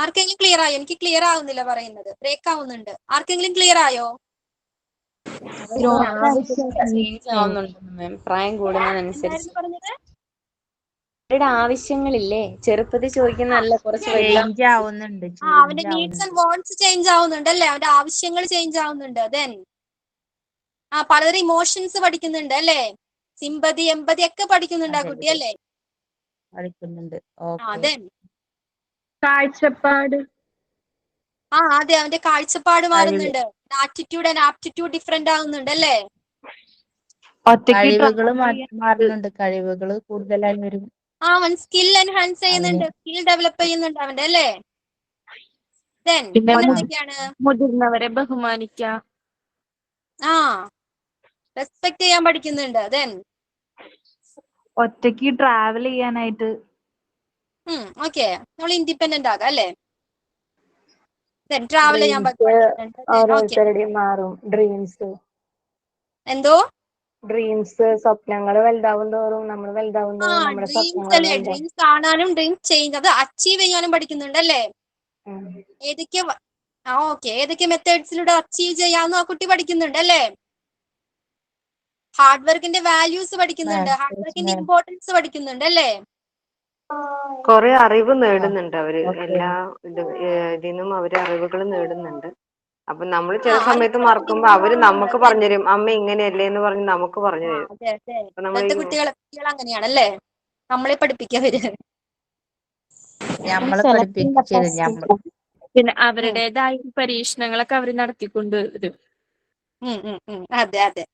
ആർക്കെങ്കിലും ക്ലിയർ ആയോ? എനിക്ക് ക്ലിയർ ആവുന്നില്ല, പറയുന്നത് ബ്രേക്ക് ആവുന്നുണ്ട്. ആർക്കെങ്കിലും ക്ലിയർ ആയോ? പ്രായം കൂടുന്നതനുസരിച്ച് പറഞ്ഞത് അവരുടെ ആവശ്യങ്ങളില്ലേ, ചെറുപ്പത്തിൽ ചോദിക്കുന്നതല്ല, കുറച്ച് ആവുന്നുണ്ട്. അവന്റെ നീഡ്സ് ആൻഡ് വാണ്ട്സ് ചേഞ്ച് ആവുന്നുണ്ട് അല്ലേ, അവന്റെ ആവശ്യങ്ങൾ ചേഞ്ച് ആവുന്നുണ്ട്. പലതരം ഇമോഷൻസ് പഠിക്കുന്നുണ്ട് അല്ലേ, സിമ്പതി എമ്പതി ഒക്കെ പഠിക്കുന്നുണ്ട് ആ കുട്ടി അല്ലേ. കാഴ്ചപ്പാട്, അതെ, അവന്റെ കാഴ്ചപ്പാട് മാറുന്നുണ്ട്. ആറ്റിറ്റ്യൂഡ് ആൻഡ് ആപ്റ്റിറ്റ്യൂഡ് ഡിഫറെന്റ് ആവുന്നുണ്ട് അല്ലേ. കഴിവുകൾ കൂടുതലായി വരും. അവൻ സ്കിൽ എൻഹാൻസ് ചെയ്യുന്നുണ്ട്, സ്കിൽ ഡെവലപ്പ് ചെയ്യുന്നുണ്ട് അവന്റെ അല്ലേ. എന്തൊക്കെയാണ്? മുതിർന്നവരെ ബഹുമാനിക്കാം, റെസ്പെക്ട് ചെയ്യാൻ പഠിക്കുന്നുണ്ട്. ഒറ്റയ്ക്ക് ട്രാവൽ ചെയ്യാനായിട്ട്. ഓക്കെ, നമ്മൾ ഇൻഡിപെൻഡന്റ് ആകാം അല്ലേ. ട്രാവൽ ചെയ്യാൻ പഠിക്കുന്നുണ്ട്. മാറും. എന്തോ ഡ്രീംസ്, സ്വപ്നങ്ങൾ വലുതാവും തോറും നമ്മൾ വലുതാവും തോറും നമ്മുടെ ഡ്രീംസ് കാണാനും ഡ്രീംസ് ചെയ്യുന്നത്, അത് അച്ചീവ് ചെയ്യാനും പഠിക്കുന്നുണ്ട് അല്ലേ. ഏതൊക്കെ മെത്തേഡ്സിലൂടെ അച്ചീവ് ചെയ്യാമെന്ന് ആ കുട്ടി പഠിക്കുന്നുണ്ട് അല്ലേ. ഹാർഡ് വർക്കിന്റെ വാല്യൂസ് പഠിക്കുന്നുണ്ട്, ഹാർഡ് വർക്കിന്റെ ഇമ്പോർട്ടൻസ് പഠിക്കുന്നുണ്ട് അല്ലേ. കുറെ അറിവ് നേടുന്നുണ്ട് അവര്. എല്ലാ ഇതിനും അവര് അറിവുകൾ നേടുന്നുണ്ട്. അപ്പൊ നമ്മൾ ചില സമയത്ത് മറക്കുമ്പോ അവര് നമുക്ക് പറഞ്ഞുതരും, അമ്മ ഇങ്ങനെയല്ലേ എന്ന് പറഞ്ഞ് നമുക്ക് പറഞ്ഞു തരും. ഇന്നത്തെ കുട്ടികൾ അങ്ങനെയാണല്ലേ, നമ്മളെ പഠിപ്പിക്കവര്. പിന്നെ അവരുടേതായ പരീക്ഷണങ്ങളൊക്കെ അവർ നടത്തിക്കൊണ്ട് വരും. അതെ അതെ,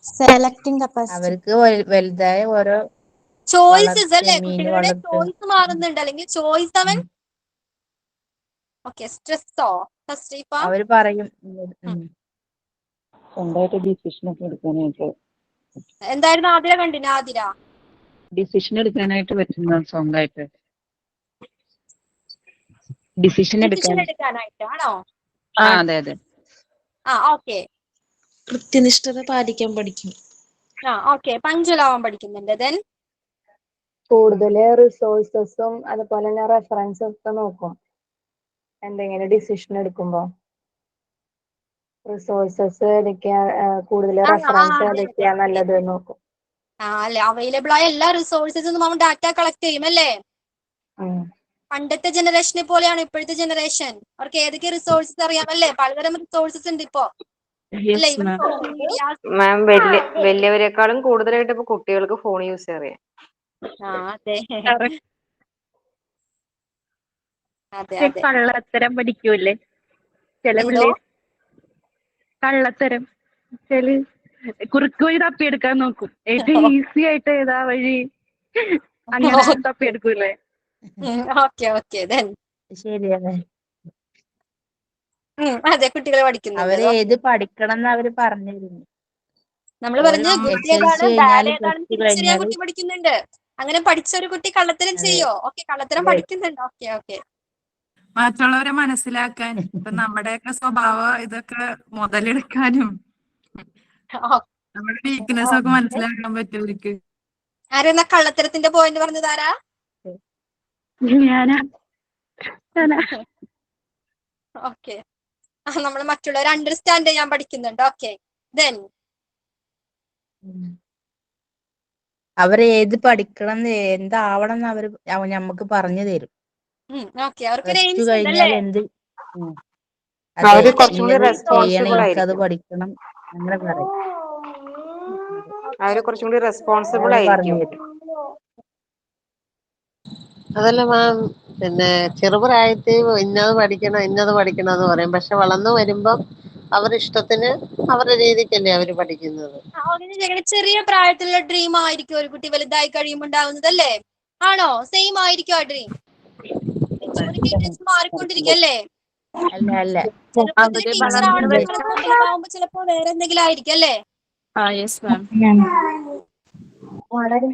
സെലക്ടിങ് കപ്പാസിറ്റി, അവർക്ക് വലുതായ ഓരോ ചോയ്സസ് അല്ലേ, കുട്ടികളുടെ ചോയ്സ് മാറുന്നുണ്ട്. അല്ലെങ്കിൽ ചോയ്സ് അവൻ അവര് പറയും സ്വന്തമായിട്ട് ഡിസിഷൻ ഒക്കെ എടുക്കാനായിട്ട്. എന്തായിരുന്നു ആതിര കണ്ടിന്? ആതിര ഡിസിഷൻ എടുക്കാനായിട്ട് പറ്റുന്ന സ്വന്തമായിട്ട് ഡിസിഷൻ എടുക്കാനായിട്ട് ആണോ? അതെ അതെ. ഓക്കെ, കൃത്യനിഷ്ഠത പാലിക്കാൻ പഠിക്കും. പഞ്ച്വലാവാൻ പഠിക്കുന്നുണ്ട്. കൂടുതൽ റിസോഴ്സസും അതുപോലെ തന്നെ റെഫറൻസും ഒക്കെ നോക്കും എന്തെങ്കിലും ഡിസിഷൻ എടുക്കുമ്പോ. റിസോഴ്സസ് ഏതൊക്കെയാ, കൂടുതൽ റെഫറൻസ് ഏതൊക്കെയാ നല്ലത് നോക്കും. അല്ലെ, അവൈലബിൾ ആയ എല്ലാ റിസോഴ്സസും അവൻ ഡാറ്റ കളക്ട് ചെയ്യും അല്ലേ. പണ്ടത്തെ ജനറേഷനെ പോലെയാണ് ഇപ്പോഴത്തെ ജനറേഷൻ. അവർക്ക് ഏതൊക്കെ റിസോഴ്സസ് അറിയാമല്ലേ, പലതരം റിസോഴ്സസ് ഉണ്ട് ഇപ്പോ. മാം, വലിയവരെക്കാളും കൂടുതലായിട്ട് ഇപ്പൊ കുട്ടികൾക്ക് ഫോൺ യൂസ് അറിയാം. കള്ളത്തരം പഠിക്കൂല്ലേ ചില പിള്ളേർ. കള്ളത്തരം കുറുക്ക് വഴി തപ്പിയെടുക്കാൻ നോക്കും. ഏറ്റവും ഈസി ആയിട്ട് ഏതാ വഴി, അങ്ങനെ തപ്പിയെടുക്കൂലേ. ശരിയാണ്. അതെ, കുട്ടികൾ പഠിക്കുന്നുണ്ട്. അവര് ഏത് പഠിക്കണം എന്ന് അവര് പറഞ്ഞിരുന്നു. നമ്മൾ പറഞ്ഞ് ഗുഡ് ഏതാണ് ബാഡ് ഏതാണെന്ന് തിരിച്ചറിയാൻ കുട്ടി പഠിക്കുന്നുണ്ട്. അങ്ങനെ പഠിച്ച ഒരു കുട്ടി കള്ളത്തരം ചെയ്യോ? കള്ളത്തരം പഠിക്കുന്നുണ്ട്. മറ്റുള്ളവരെ മനസ്സിലാക്കാൻ ഇപ്പൊ നമ്മുടെയൊക്കെ സ്വഭാവം ഇതൊക്കെ മുതലെടുക്കാനും നമ്മുടെ വീക്ക്നെസ് ഒക്കെ മനസ്സിലാക്കാൻ പറ്റും അവർക്ക്. ആരെന്നാ കള്ളത്തരത്തിന്റെ പോയിന്റ് പറഞ്ഞതാരാ? ഞാനാ ഓക്കെ, നമ്മൾ മറ്റുള്ളവരെ അണ്ടർസ്റ്റാൻഡ് ചെയ്യാൻ പഠിക്കുന്നുണ്ട്. ഓക്കെ, ദെൻ അവര് ഏത് പഠിക്കണം എന്താവണം എന്ന് അവര് നമുക്ക് പറഞ്ഞു തരും. ഓക്കെ, അവർക്കൊരു പ്ലസ് ടു എയിംസ് ഉണ്ട് കഴിഞ്ഞാൽ അല്ലേ? എന്ത് അതെ അവര് അതെ കുറച്ചുകൂടി ഇന്നത് ചെയ്യണം, റെസ്പോൺസിബിൾ എനിക്കത് ആയിരിക്കും. പഠിക്കണം അങ്ങനെ പറയും. അവര് കുറച്ചും കൂടി റെസ്പോൺസിബിൾ അവര് പറഞ്ഞു ആയിരിക്കും. തരും. അതല്ല മാം, പിന്നെ ചെറുപ്രായത്തിൽ ഇന്നത് പഠിക്കണം എന്ന് പറയും. പക്ഷെ വളർന്നു വരുമ്പം അവരുടെ ഇഷ്ടത്തിന് അവരുടെ രീതിക്കല്ലേ അവര് പഠിക്കുന്നത്. ചെറിയ പ്രായത്തിലുള്ള ഡ്രീം ആയിരിക്കും ഒരു കുട്ടി വലുതായി കഴിയുമ്പോൾ ഉണ്ടാവുന്നത് അല്ലേ? ആണോ? സെയിം ആയിരിക്കും ആ ഡ്രീം? മെച്ചൂരിറ്റി മാറിക്കൊണ്ടിരിക്കല്ലേ? അല്ല അല്ല ചെറുപ്പത്തിൽ ടീച്ചർ ആവണം, ചിലപ്പോ വലുതാവുമ്പോ ചിലപ്പോ വേറെ എന്തെങ്കിലും ആയിരിക്കും അല്ലേ?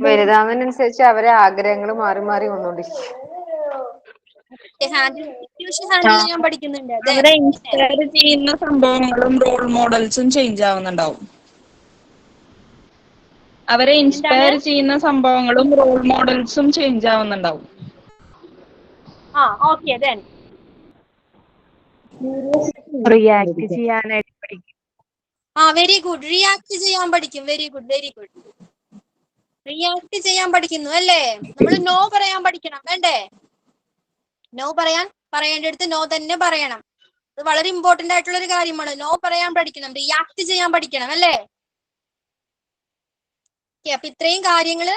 വലുതാവുന്നതിനനുസരിച്ച് അവരെ ആഗ്രഹങ്ങൾ മാറി മാറി വന്നോണ്ടിരിക്കും. ഹാൻഡിൽ ചെയ്യാൻ പഠിക്കുന്നുണ്ട്. അതെ, അവരെ ഇൻസ്പയർ ചെയ്യുന്ന സംഭവങ്ങളും റോൾ മോഡൽസും ചേഞ്ച് ആവുന്നുണ്ടാവും. അവരെ ഇൻസ്പയർ ചെയ്യുന്ന സംഭവങ്ങളും റോൾ മോഡൽസും ചേഞ്ച് ആവുന്നുണ്ടാവും. ഓക്കെ, ദെൻ റിയാക്ട് ചെയ്യാനായിട്ട് പഠിക്കും. Very good. റിയാക്ട് ചെയ്യാൻ പഠിക്കും. Very good, very good. React ചെയ്യാൻ പഠിക്കുന്നു അല്ലേ? നമ്മൾ നോ പറയാൻ പഠിക്കണം, വേണ്ടേ? നോ പറയേണ്ടടുത്ത് നോ തന്നെ പറയണം. ഇത് വളരെ ഇമ്പോർട്ടന്റ് ആയിട്ടുള്ള ഒരു കാര്യമാണ്. നോ പറയാൻ പഠിക്കണം, റിയാക്ട് ചെയ്യാൻ പഠിക്കണം അല്ലേ? അപ്പൊ ഇത്രയും കാര്യങ്ങള്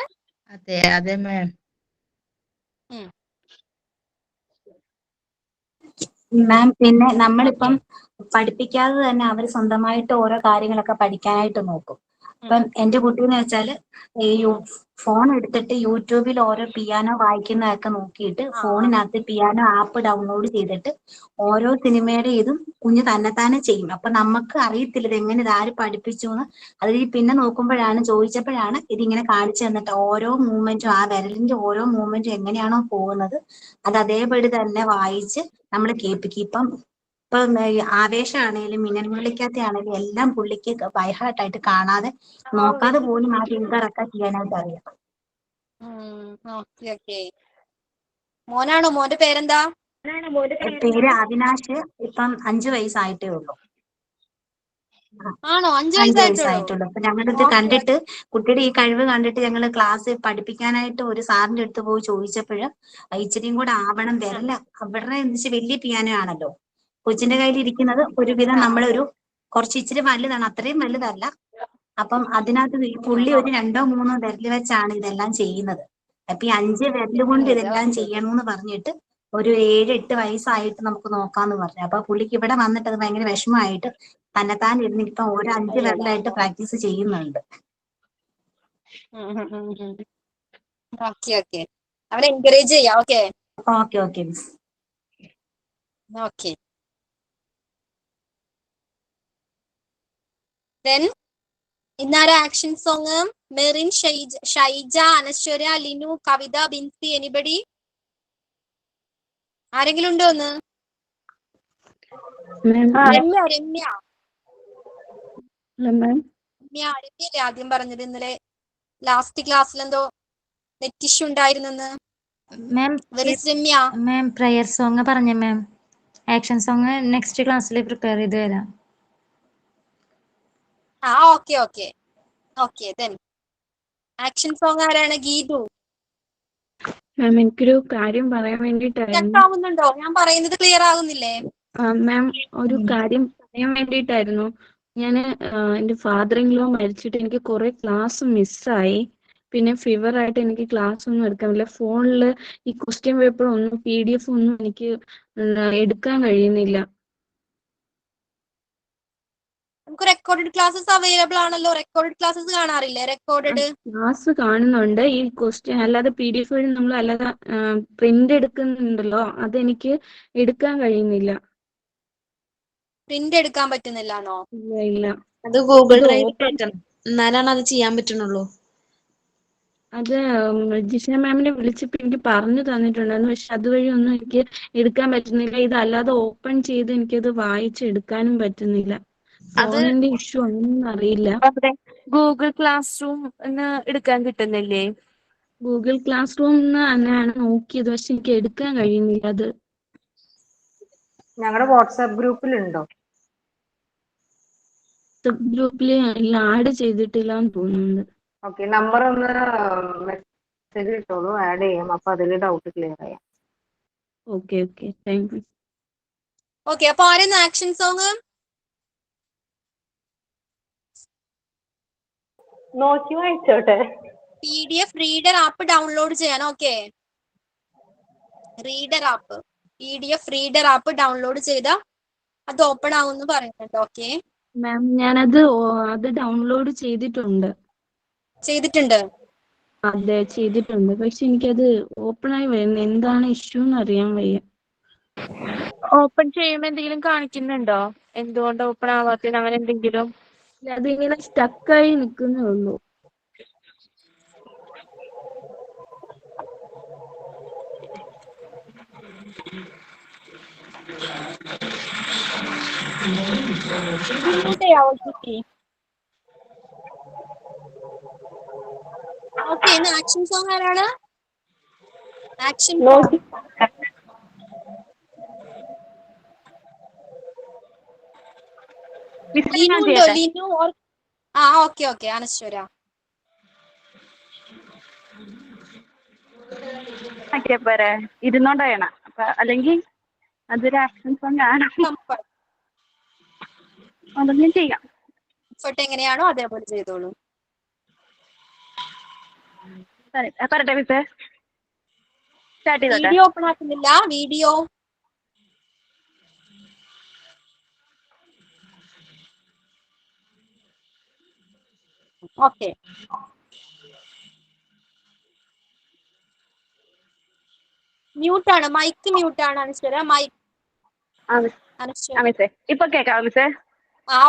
അതെ അതെ മാം. മാം, പിന്നെ നമ്മളിപ്പം പഠിപ്പിക്കാതെ തന്നെ അവർ സ്വന്തമായിട്ട് ഓരോ കാര്യങ്ങളൊക്കെ പഠിക്കാനായിട്ട് നോക്കും. ഇപ്പം എന്റെ കുട്ടീന്ന് വെച്ചാല് ഈ ഫോൺ എടുത്തിട്ട് യൂട്യൂബിൽ ഓരോ പിയാനോ വായിക്കുന്നതൊക്കെ നോക്കിയിട്ട് ഫോണിനകത്ത് പിയാനോ ആപ്പ് ഡൗൺലോഡ് ചെയ്തിട്ട് ഓരോ സിനിമയുടെ ഇതും കുഞ്ഞ് തന്നെത്താനെ ചെയ്യും. അപ്പൊ നമുക്ക് അറിയത്തില്ല ഇത് എങ്ങനെ ഇതാര് പഠിപ്പിച്ചു എന്ന്. അത് പിന്നെ ചോദിച്ചപ്പോഴാണ് ഇതിങ്ങനെ കാണിച്ചു തന്നിട്ട് ഓരോ മൂവ്മെന്റും ആ വിരലിന്റെ ഓരോ മൂവ്മെന്റും എങ്ങനെയാണോ പോകുന്നത് അത് അതേപടി തന്നെ വായിച്ച് നമ്മൾ കേൾപ്പിക്കും. ഇപ്പം ആവേശമാണേലും മിന്നൽമുരളിക്കകത്തെ ആണേലും എല്ലാം പുള്ളിക്ക് ബൈഹാർട്ടായിട്ട് കാണാതെ നോക്കാതെ പോലും ആ ഫിംഗറൊക്കെ ചെയ്യാനായിട്ട് അറിയാം. മോനാണോ? മോന്റെ പേരെന്താ? പേര് അവിനാശ്. ഇപ്പം 5 വയസ്സായിട്ടേ ഉള്ളൂ. ആണോ? 5 5 വയസ്സായിട്ടുള്ളൂ? വയസ്സായിട്ടുള്ളൂ. അപ്പൊ ഞങ്ങളിത് കണ്ടിട്ട് കുട്ടിയുടെ ഈ കഴിവ് കണ്ടിട്ട് ഞങ്ങൾ ക്ലാസ് പഠിപ്പിക്കാനായിട്ട് ഒരു സാറിന്റെ അടുത്ത് പോയി ചോദിച്ചപ്പോഴ് ഇച്ചിരിയും കൂടെ ആവണം വരില്ല. അവരുടെ വലിയ പിയാനോ ആണല്ലോ കൊച്ചിന്റെ കയ്യിൽ ഇരിക്കുന്നത്. ഒരുവിധം നമ്മളൊരു കുറച്ച് ഇച്ചിരി വലുതാണ്, അത്രയും വലുതല്ല. അപ്പം അതിനകത്ത് പുള്ളി ഒരു 2-3 വിരല് വെച്ചാണ് ഇതെല്ലാം ചെയ്യുന്നത്. അപ്പൊ ഈ 5 വിരല് കൊണ്ട് ഇതെല്ലാം ചെയ്യണമെന്ന് പറഞ്ഞിട്ട് ഒരു 7-8 വയസ്സായിട്ട് നമുക്ക് നോക്കാന്ന് പറഞ്ഞു. അപ്പൊ പുള്ളിക്ക് ഇവിടെ വന്നിട്ട് അത് ഭയങ്കര വിഷമമായിട്ട് തന്നെത്താൻ ഇരുന്ന് ഇപ്പൊ ഒരു 5 വിരലായിട്ട് പ്രാക്ടീസ് ചെയ്യുന്നുണ്ട്. ഓക്കെ, അവനെ എൻകറേജ് ചെയ്യാം. Okay miss. ഓക്കെ, ദെൻ ഇന്നാരെ action song? Merin, Shyja, Anaswara, Linu, Kavitha, Binsy, anybody? ആരെങ്കിലും ഉണ്ടോ ഒന്ന്? രമ്യ രമ്യല്ലേ ആദ്യം പറഞ്ഞത്? ഇന്നലെ ലാസ്റ്റ് ക്ലാസ്സിൽ എന്തോ നെറ്റ് ഇഷ്യൂ ഉണ്ടായിരുന്നെന്ന്. മാം പ്രയർ സോങ് പറഞ്ഞ മാം. ആക്ഷൻ സോങ് നെക്സ്റ്റ് ക്ലാസ്സിൽ പ്രിപ്പയർ ചെയ്ത് തരാം. ഓക്കെ ദെൻ ആക്ഷൻ സോങ് ആരാണ്? ഗീതു. മാം, എനിക്കൊരു കാര്യം പറയാൻ വേണ്ടിയിട്ടായിരുന്നു. ആവുന്നുണ്ടോ? ഞാൻ പറയുന്നത് ക്ലിയർ ആകുന്നില്ലേ? മാം, ഒരു കാര്യം പറയാൻ വേണ്ടിയിട്ടായിരുന്നു. ഞാന് എന്റെ ഫാദർ ഇൻ ലോ മരിച്ചിട്ട് എനിക്ക് കുറെ ക്ലാസ് മിസ്സായി. പിന്നെ ഫീവർ ആയിട്ട് എനിക്ക് ക്ലാസ് ഒന്നും എടുക്കാൻ പറ്റില്ല. ഫോണില് ഈ ക്വസ്റ്റ്യൻ പേപ്പർ ഒന്നും PDF ഒന്നും എനിക്ക് എടുക്കാൻ കഴിയുന്നില്ല. നമുക്ക് റെക്കോർഡഡ് ക്ലാസ്സസ് അവൈലബിൾ ആണല്ലോ. റെക്കോർഡഡ് ക്ലാസ്സസ് കാണാറില്ലേ? റെക്കോർഡഡ് ക്ലാസ് കാണുന്നുണ്ട്. ഈ ക്വസ്റ്റ്യൻ അല്ലാതെ PDF വഴി നമ്മൾ അല്ലാതെ പ്രിന്റ് എടുക്കുന്നുണ്ടല്ലോ, അതെനിക്ക് എടുക്കാൻ കഴിയുന്നില്ല. പ്രിന്റ് എടുക്കാൻ പറ്റുന്നില്ലാണോ? ഇല്ല. അത് ഗൂഗിൾ ഡ്രൈവിൽ കയറ്റണം, എന്നാലാണ് അത് ചെയ്യാൻ പറ്റുന്നുള്ളൂ. അത് ജിഷ്ണ മാമിനെ വിളിച്ചപ്പോ എനിക്ക് പറഞ്ഞു തന്നിട്ടുണ്ടായിരുന്നു. പക്ഷെ അതുവഴി ഒന്നും എനിക്ക് എടുക്കാൻ പറ്റുന്നില്ല. ഇതല്ലാതെ ഓപ്പൺ ചെയ്ത് എനിക്കത് വായിച്ചെടുക്കാനും പറ്റുന്നില്ല. അത് ഫോണിന്റെ ഇഷ്യൂ ഒന്നും അറിയില്ല. അവിടെ ഗൂഗിൾ ക്ലാസ് റൂം എടുക്കാൻ കിട്ടുന്നില്ലേ? ഗൂഗിൾ ക്ലാസ് റൂം തന്നെയാണ് നോക്കിയത്. പക്ഷെ എനിക്ക് എടുക്കാൻ കഴിയുന്നില്ല. അത് ഞങ്ങളുടെ വാട്സാപ്പ് ഗ്രൂപ്പിലുണ്ടോ? ഗ്രൂപ്പിൽ ആഡ് ചെയ്തിട്ടില്ല എന്ന് തോന്നുന്നുണ്ട്. ഓക്കെ, നമ്പർ ഒന്ന് മെസ്സേജ് ഇട്ടോളൂ, ആഡ് ചെയ്യാം. അപ്പൊ അതിൽ ഡൗട്ട് ക്ലിയർ ചെയ്യാം. Okay okay, thank U. Okay, അപ്പൊ ആരെന്ന് ആക്ഷൻ സോങ് നോക്കി വായിച്ചോട്ടെ. PDF റീഡർ ആപ്പ് ഡൗൺലോഡ് ചെയ്യാൻ. Okay, reader app PDF reader app download ചെയ്ത അത് ഓപ്പൺ ആവുമെന്ന് പറയുന്നുണ്ട്. ഓക്കെ, മാം ഞാനത് ഡൗൺലോഡ് ചെയ്തിട്ടുണ്ട്. അതെ ചെയ്തിട്ടുണ്ട്. പക്ഷെ എനിക്കത് ഓപ്പൺ ആയി വരുന്നത് എന്താണ് ഇഷ്യൂ എന്ന് അറിയാൻ വയ്യ. ഓപ്പൺ ചെയ്യുമ്പോൾ എന്തെങ്കിലും കാണിക്കുന്നുണ്ടോ? എന്തുകൊണ്ട് ഓപ്പൺ ആവാത്തത് അങ്ങനെ എന്തെങ്കിലും? അതിങ്ങനെ സ്റ്റക്കായി നിൽക്കുന്നേ ഉള്ളൂ. ഓക്കെ, ഇന്ന് ആക്ഷൻ സോങ് ആരാണ്? ആക്ഷൻ ലിനു ഉണ്ടോ? ലിനു ഓക്കെ ഓക്കെ, അനശ്വര. പോരെ ഇരുന്നോണ്ട് ചെയ്യണം. അപ്പൊ അല്ലെങ്കിൽ അതൊരു ആക്ഷൻ സോങ് ആണ്. അതൊന്നും ചെയ്യാം. എങ്ങനെയാണോ അതേപോലെ ചെയ്തോളൂ. പറയട്ടെ മിസ്സേ, സ്റ്റാർട്ട് ചെയ്തോട്ടെ. വീഡിയോ ഓപ്പൺ ആക്കുന്നില്ല. Video okay. മ്യൂട്ടാണ്, മൈക്ക് മ്യൂട്ടാണ് അനശ്വര. മൈക്ക് മിസ്സേ ഇപ്പൊ കേക്കാവോ മിസ്സേ?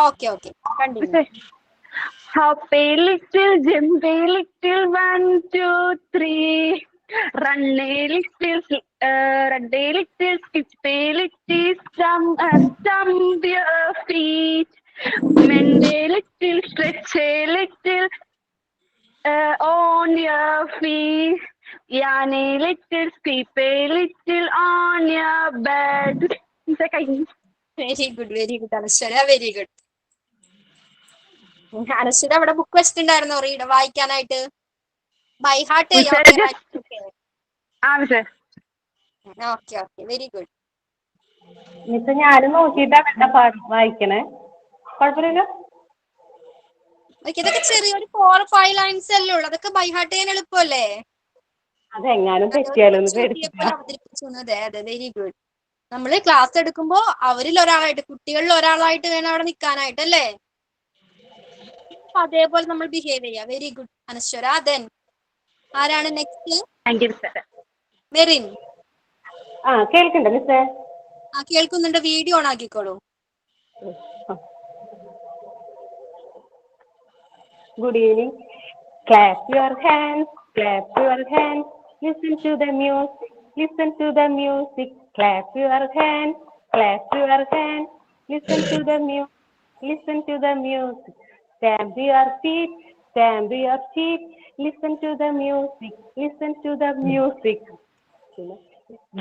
Okay okay, continue. Hoppy little, jumpy little, 1, 2, 3. Run a little, skip a little, stump your feet. Bend a little, stretch a little, on your feet. Yawn a little, sleep a little on your bed. Very good, very good Anaswara, very good. Anaswara അവിടെ book വെച്ചിട്ടുണ്ടായിരുന്നോ read വായിക്കാനായിട്ട്? By heart. Okay okay, very good. Miss ഞാനും നോക്കിയിട്ടാണ് വായിക്കണേ. കുഴപ്പമില്ലല്ലോ. Okay, ഇതൊക്കെ ചെറിയൊരു 4-5 lines അല്ലേ ഉള്ളൂ. അതൊക്കെ ബൈ ഹാർട്ട് ചെയ്യാൻ എളുപ്പമല്ലേ? അതെങ്ങാനും തെറ്റിയാലോ എന്ന് അവതരിപ്പിച്ചു. അതെ അതെ, വെരി ഗുഡ്. നമ്മള് ക്ലാസ് എടുക്കുമ്പോ അവരിൽ ഒരാളായിട്ട്, കുട്ടികളിൽ ഒരാളായിട്ട് വേണം അവിടെ നിൽക്കാനായിട്ട് അല്ലേ? അതേപോലെ നമ്മൾ ബിഹേവ് ചെയ്യാം. Very good Anaswara. ദെൻ ആരാണ് നെക്സ്റ്റ്? മെറിൻ. കേൾക്കണ്ട മിസ്സേ? കേൾക്കുന്നുണ്ട്. വീഡിയോ ഓൺ ആക്കിക്കോളൂ. Good evening. Clap your hands, clap your hands. Listen to the music, listen to the music. Clap your hands, clap your hands. Listen to the music, listen to the music. Stamp your feet, stamp your feet. Listen to the music, listen to the music.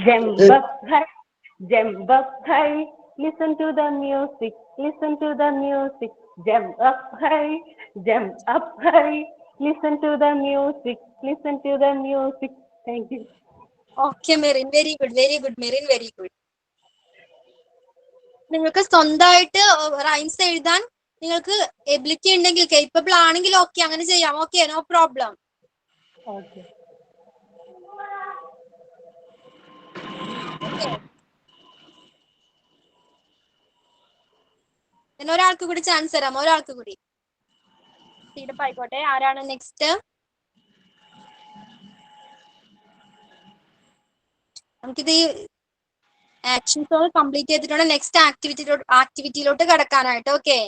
Jump up high, jump up high. Listen to the music, listen to the music. Jump up high, jump up high. Listen to the music, listen to the music. Thank you. Okay Merin, very good, very good Merin, very good. നിങ്ങൾക്ക് സ്വന്തമായിട്ട് rhymes എഴുതാൻ നിങ്ങൾക്ക് ability ഉണ്ടെങ്കിൽ, capable ആണെങ്കിൽ okay അങ്ങനെ ചെയ്യാം. Okay, no problem. ഒരാൾക്ക് കൂടി ചാൻസ് തരാം, ഒരാൾക്ക് കൂടി. സ്പീഡപ്പ് ആയിക്കോട്ടെ. ആരാണ് നെക്സ്റ്റ്? നമുക്കിത് ആക്ഷൻ സോങ് കംപ്ലീറ്റ് ചെയ്തിട്ടുണ്ട്. നെക്സ്റ്റ് ആക്ടിവിറ്റിയിലോട്ട് കടക്കാനായിട്ട്. ഓക്കെ,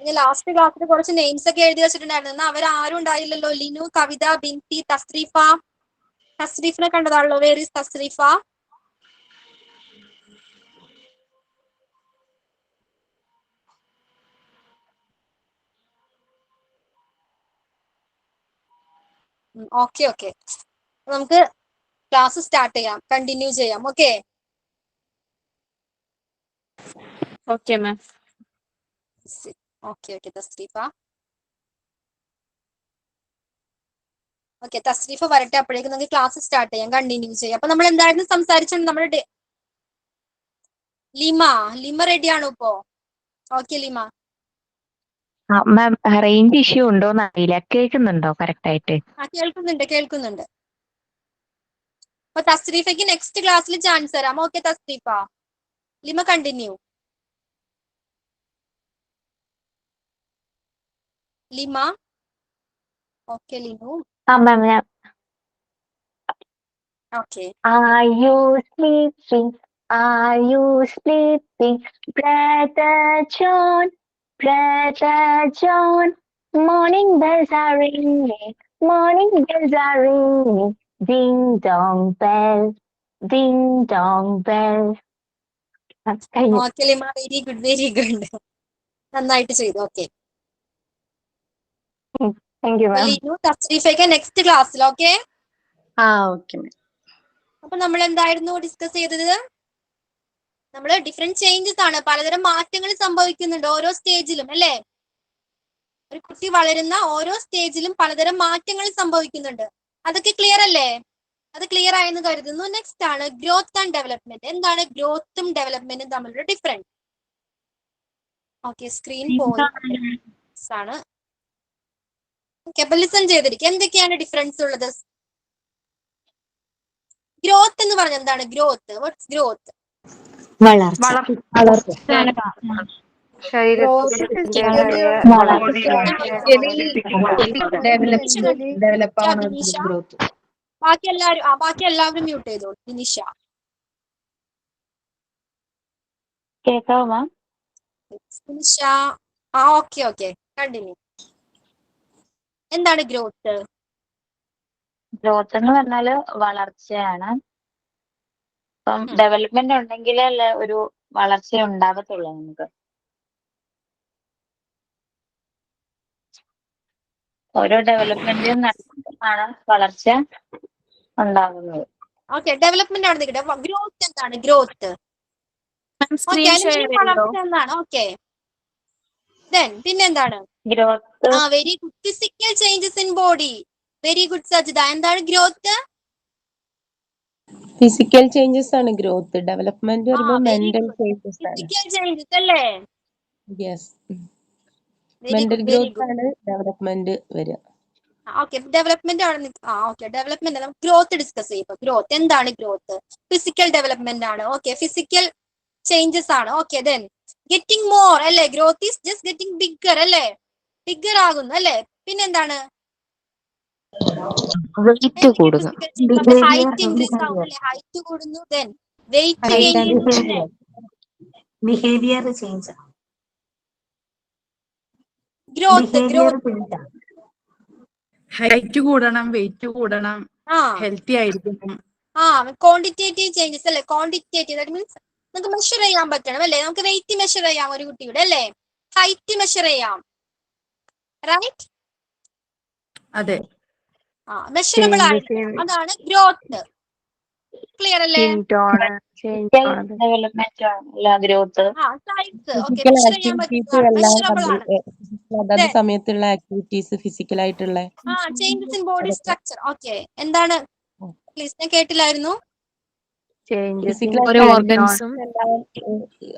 ഇനി ലാസ്റ്റ് ക്ലാസ്സിൽ കുറച്ച് നെയിംസ് ഒക്കെ എഴുതി വെച്ചിട്ടുണ്ടായിരുന്നു. എന്നാൽ അവരാരും ഉണ്ടായില്ലല്ലോ. ലിനു, കവിത, ബിൻസി, തസ്രീഫ. തസ്രീഫിനെ കണ്ടതാണല്ലോ. Where is Thasreefa? Okay okay, നമുക്ക് ക്ലാസ് സ്റ്റാർട്ട് ചെയ്യാം, കണ്ടിന്യൂ ചെയ്യാം. Okay okay ma'am. Okay okay Thasreefa. Okay Thasreefa വരട്ടെ, അപ്പോഴേക്കും നമുക്ക് ക്ലാസ് സ്റ്റാർട്ട് ചെയ്യാം, കണ്ടിന്യൂ ചെയ്യാം. അപ്പൊ നമ്മൾ എന്തായിരുന്നു സംസാരിച്ചത്? നമ്മുടെ ലിമ റെഡിയാണോ ഇപ്പോ? ഓക്കെ ലിമ. മാം റേഞ്ച് ഇഷ്യൂ ഉണ്ടോന്ന് അറിയില്ല, കേൾക്കുന്നുണ്ടോ കറക്റ്റ് ആയിട്ട്? കേൾക്കുന്നുണ്ട്. അപ്പൊ തസ്രീഫയ്ക്ക് നെക്സ്റ്റ് ക്ലാസ്സിൽ ചാൻസ് തരാം. ഓക്കെ തസ്രീഫ. ലിമ കണ്ടിന്യൂ. ലിമ. ഓക്കെ ലിനു. മാം ഞാൻ okay. Are you sleeping? Are you sleeping? Brother John, Brother John. Morning bells are ringing, morning bells are ringing. Ding dong bell, ding dong bell. Okay Lima, very good very good, നന്നായിട്ട് ചെയ്തു. Okay thank you ma'am. Linu തസ്രീഫയ്ക്ക് next ക്ലാസ്സിൽ. Okay okay ma'am. അപ്പൊ നമ്മൾ എന്തായിരുന്നു discuss ചെയ്തത്? നമ്മൾ different changes ആണ്, പലതരം മാറ്റങ്ങൾ സംഭവിക്കുന്നുണ്ട് ഓരോ സ്റ്റേജിലും അല്ലേ? ഒരു കുട്ടി വളരുന്ന ഓരോ സ്റ്റേജിലും പലതരം മാറ്റങ്ങൾ സംഭവിക്കുന്നുണ്ട്. അതൊക്കെ ക്ലിയർ അല്ലേ? അത് ക്ലിയർ ആയെന്ന് കരുതുന്നു. നെക്സ്റ്റ് ആണ് ഗ്രോത്ത് ആൻഡ് ഡെവലപ്മെന്റ്. എന്താണ് ഗ്രോത്തും ഡെവലപ്മെന്റും തമ്മിലുള്ള ഡിഫറൻസ്? ഓക്കെ സ്ക്രീൻ പോയി ആണ്. ഓക്കെ അപ്പൊ ലിസൺ ചെയ്തിരിക്കും. എന്തൊക്കെയാണ് ഡിഫറൻസ് ഉള്ളത്? ഗ്രോത്ത് എന്ന് പറഞ്ഞാൽ എന്താണ്? Growth, what's growth? ബാക്കി എല്ലാവരും മ്യൂട്ട് ചെയ്തോളൂ. നിഷ കേക്കാവോ ma'am? Nisha okay okay continue. എന്താണ് ഗ്രോത്ത്? ഗ്രോത്ത് എന്ന് പറഞ്ഞാല് വളർച്ചയാണ്. ഇപ്പം ഡെവലപ്മെന്റ് ഉണ്ടെങ്കിലല്ലേ ഒരു വളർച്ച ഉണ്ടാകത്തുള്ളൂ നമുക്ക്. ഓരോ ഡെവലപ്മെന്റും നടക്കുമ്പോഴാണ് വളർച്ച ഉണ്ടാകുന്നത്. ഓക്കെ ഡെവലപ്മെന്റ് ആണ് നിൽക്കട്ടെ. ഗ്രോത്ത് എന്താണ്? ഗ്രോത്ത് വളർച്ച എന്നാണ്. ഓക്കെ പിന്നെന്താണ്? Growth very good. Physical changes in body. Very good Sajitha. എന്താണ് ഗ്രോത്ത്? ഫിസിക്കൽ ചേഞ്ചസ് ആണ് ഗ്രോത്ത്. ഡെവലപ്മെന്റ് വരുമ്പോൾ മെന്റൽ ചേഞ്ചസ് ആണ്. ഫിസിക്കൽ ചേഞ്ചസ് അല്ലേ? യെസ്, മെന്റൽ ഗ്രോത്ത് ആണ് ഡെവലപ്മെന്റ് വരിക. ഓക്കെ ഡെവലപ്മെന്റ് ആണ്. ഓക്കെ ഡെവലപ്മെന്റ് നമുക്ക് ഗ്രോത്ത് ഡിസ്കസ് ചെയ്യും. ഗ്രോത്ത് എന്താണ്? ഗ്രോത്ത് ഫിസിക്കൽ ഡെവലപ്മെന്റ് ആണ്. ഓക്കെ ഫിസിക്കൽ ചേഞ്ചസ് ആണ്. ഓക്കെ ദെൻ ഗെറ്റിംഗ് മോർ അല്ലേ? Growth is just getting bigger അല്ലേ? ബിഗ്ഗർ ആകുന്നു അല്ലേ? പിന്നെന്താണ്? വെയിറ്റ് കൂടുന്നു. ഹൈറ്റ് ഇൻക്രീസ് ആവുന്നു അല്ലേ? ഹൈറ്റ് കൂടുന്നു. ദെൻ വെയിറ്റ് ഗെയിൻ ചെയ്യുന്നു. Behaviour change. ഗ്രോത്ത് ഹൈറ്റ് കൂടണം, വെയിറ്റ് കൂടണം, ഹെൽത്തി ആയിരിക്കണം. ക്വാണ്ടിറ്റേറ്റീവ് ചേഞ്ചസ് അല്ലേ? ക്വാണ്ടിറ്റേറ്റീവ് ദാറ്റ് മീൻസ് നമുക്ക് മെഷർ ചെയ്യാൻ പറ്റണം അല്ലേ? നമുക്ക് വെയിറ്റ് മെഷർ ചെയ്യാം ഒരു കുട്ടിയുടെ അല്ലേ? ഹൈറ്റ് മെഷർ ചെയ്യാം, റൈറ്റ്? അതെ, മെഷറബിൾ ആയിരിക്കണം. അതാണ് ഗ്രോത്ത്. ക്ലിയർ അല്ലേ? അതാത് സമയത്തുള്ള ആക്ടിവിറ്റീസ്, ഫിസിക്കൽ ആയിട്ടുള്ള changes in body structure. Okay എന്താണ് പ്ലീസ്? ഞാൻ കേട്ടില്ലായിരുന്നു. ഓരോ ഓർഗൻസും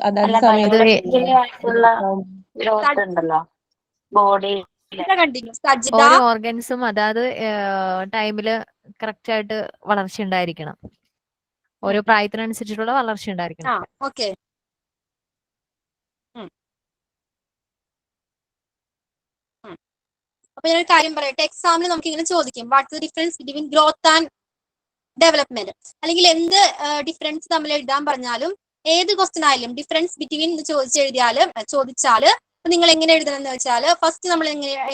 അതാത് സമയത്ത് ഓരോ ഓർഗൻസും അതാത് ടൈമില് കറക്റ്റ് ആയിട്ട് വളർച്ച ഉണ്ടായിരിക്കണം. ഓരോ പ്രായത്തിനനുസരിച്ചിട്ടുള്ള വളർച്ച ഉണ്ടായിരിക്കണം. ഓക്കെ അപ്പൊ ഞാനൊരു കാര്യം പറയട്ടെ. എക്സാമിന് നമുക്ക് ഇങ്ങനെ ചോദിക്കും, watts the difference between growth and development, അല്ലെങ്കിൽ എന്ത് ഡിഫറൻസ് തമ്മിൽ എഴുതാൻ പറഞ്ഞാലും ഏത് ക്വസ്റ്റ്യൻ ആയാലും ഡിഫറൻസ് ബിറ്റ്വീൻ ചോദിച്ചാല് അപ്പൊ നിങ്ങൾ എങ്ങനെ എഴുതണം എന്ന് വെച്ചാൽ ഫസ്റ്റ് നമ്മൾ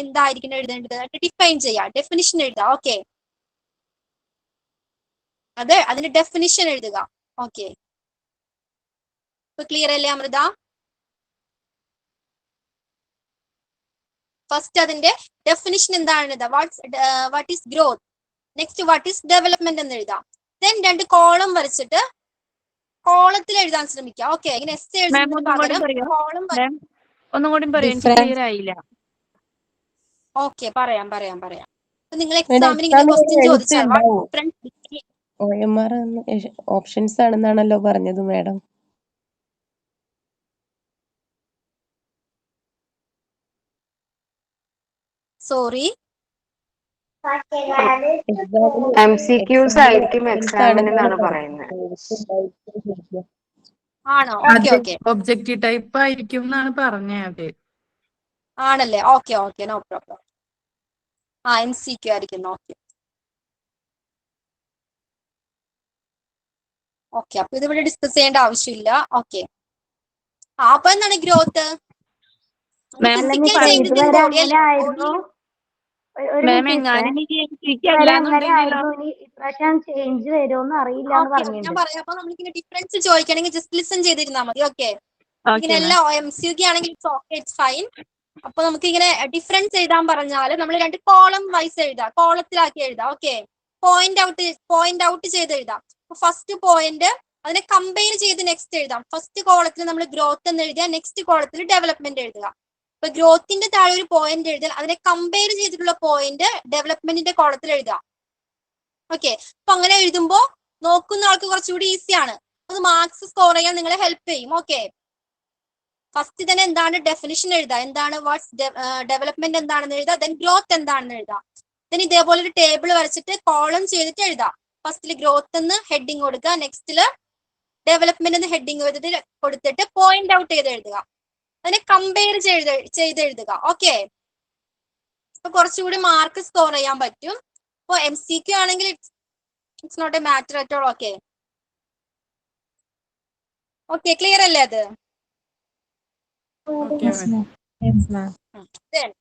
എന്തായിരിക്കണം എഴുതേണ്ടത്, ഡിഫൈൻ ചെയ്യാം, ഡെഫിനിഷൻ എഴുതാം. ഓക്കെ, അതെ, അതിന്റെ ഡെഫിനിഷൻ എഴുതുക. ഓക്കെ, ഇപ്പൊ ക്ലിയർ അല്ലേ അമൃത? ഫസ്റ്റ് അതിന്റെ ഡെഫിനിഷൻ എന്താണ് എഴുതാം, what is growth. Next what is development എന്ന് എഴുതാം. ദെൻ 2 കോളം വരച്ചിട്ട് കോളത്തിൽ എഴുതാൻ ശ്രമിക്കുക. ഓക്കെ, ഇങ്ങനെ എസ് എഴുതുന്നതിന് പകരം കോളം. ഒന്നും കൂടി പറയൂ, എനിക്ക് ക്ലിയർ ആയില്ല. ഓക്കെ, പറയാം. നിങ്ങൾ എക്സാമിന് ഇങ്ങനെ ക്വസ്റ്റ്യൻ ചോദിച്ചാൽ OMR ഓപ്ഷൻസ് ആണെന്നാണല്ലോ പറഞ്ഞത് മാഡം. സോറി, MCQs ആയിരിക്കും എക്സാമിന് എന്നാണ് പറയുന്നത്. ആണോ? ഓക്കെ, ഒബ്ജക്റ്റീവ് ടൈപ്പ് ആയിരിക്കും എന്നാണ് പറഞ്ഞത്. ആണല്ലേ? Okay, no problem. MCQ ആയിരിക്കും. ഓക്കെ, അപ്പൊ ഇതിവിടെ ഡിസ്കസ് ചെയ്യേണ്ട ആവശ്യമില്ല. ഓക്കെ, അപ്പൊ എന്താണ് growth? Physical changes in body അല്ലേ? ചേഞ്ച് വരുമോന്ന് അറിയില്ല എന്ന് പറഞ്ഞിട്ടുണ്ട്. ഞാൻ പറയാം. അപ്പൊ നമ്മളിങ്ങനെ ഡിഫറൻസ് ചോദിക്കണമെങ്കിൽ ജസ്റ്റ് ലിസൺ ചെയ്തിരുന്നാൽ മതി. ഓക്കെ, ഇങ്ങനെ എല്ലാ MCQ ആണെങ്കിൽ ഇറ്റ്സ് ഫൈൻ. അപ്പൊ നമുക്ക് ഇങ്ങനെ ഡിഫറൻസ് എഴുതാൻ പറഞ്ഞാൽ നമ്മൾ 2 കോളം വൈസ് എഴുതാം, കോളത്തിലാക്കി എഴുതാം. ഓക്കെ, പോയിന്റ് ഔട്ട് ചെയ്ത് എഴുതാം. ഫസ്റ്റ് പോയിന്റ് അതിനെ കമ്പയർ ചെയ്ത് നെക്സ്റ്റ് എഴുതാം. ഫസ്റ്റ് കോളത്തിൽ നമ്മൾ ഗ്രോത്ത് എന്ന് എഴുതിയാൽ നെക്സ്റ്റ് കോളത്തിൽ ഡെവലപ്മെന്റ് എഴുതുക. ഇപ്പൊ ഗ്രോത്തിന്റെ താഴെ ഒരു പോയിന്റ് എഴുതിയാൽ അതിനെ കമ്പയർ ചെയ്തിട്ടുള്ള പോയിന്റ് ഡെവലപ്മെന്റിന്റെ കോളത്തിൽ എഴുതാം. ഓക്കെ, അപ്പൊ അങ്ങനെ എഴുതുമ്പോ നോക്കുന്ന ആൾക്ക് കുറച്ചുകൂടി ഈസിയാണ്. അത് മാർക്സ് സ്കോർ ചെയ്യാൻ നിങ്ങളെ ഹെൽപ്പ് ചെയ്യും. ഓക്കെ, ഫസ്റ്റ് തന്നെ എന്താണ് ഡെഫിനിഷൻ എഴുതാം, എന്താണ് വാട്ട്സ് ഡെവലപ്മെന്റ് എന്താണെന്ന് എഴുതാം. ദെൻ ഗ്രോത്ത് എന്താണെന്ന് എഴുതാം. ദെൻ ഇതേപോലെ ഒരു ടേബിൾ വരച്ചിട്ട് കോളം ചെയ്തിട്ട് എഴുതാം. ഫസ്റ്റിൽ ഗ്രോത്ത് എന്ന് ഹെഡിങ് കൊടുക്കുക, നെക്സ്റ്റില് ഡെവലപ്മെന്റ് എന്ന് ഹെഡിങ് കൊടുത്തിട്ട് പോയിന്റ് ഔട്ട് ചെയ്ത് എഴുതുക. അതിനെ കമ്പയർ ചെയ്ത് എഴുതുക. ഓക്കെ, അപ്പൊ കുറച്ചുകൂടി മാർക്ക് സ്കോർ ചെയ്യാൻ പറ്റും. ഇപ്പൊ MCQ ആണെങ്കിൽ it's not a matter at all. Okay, clear അല്ലേ അത്?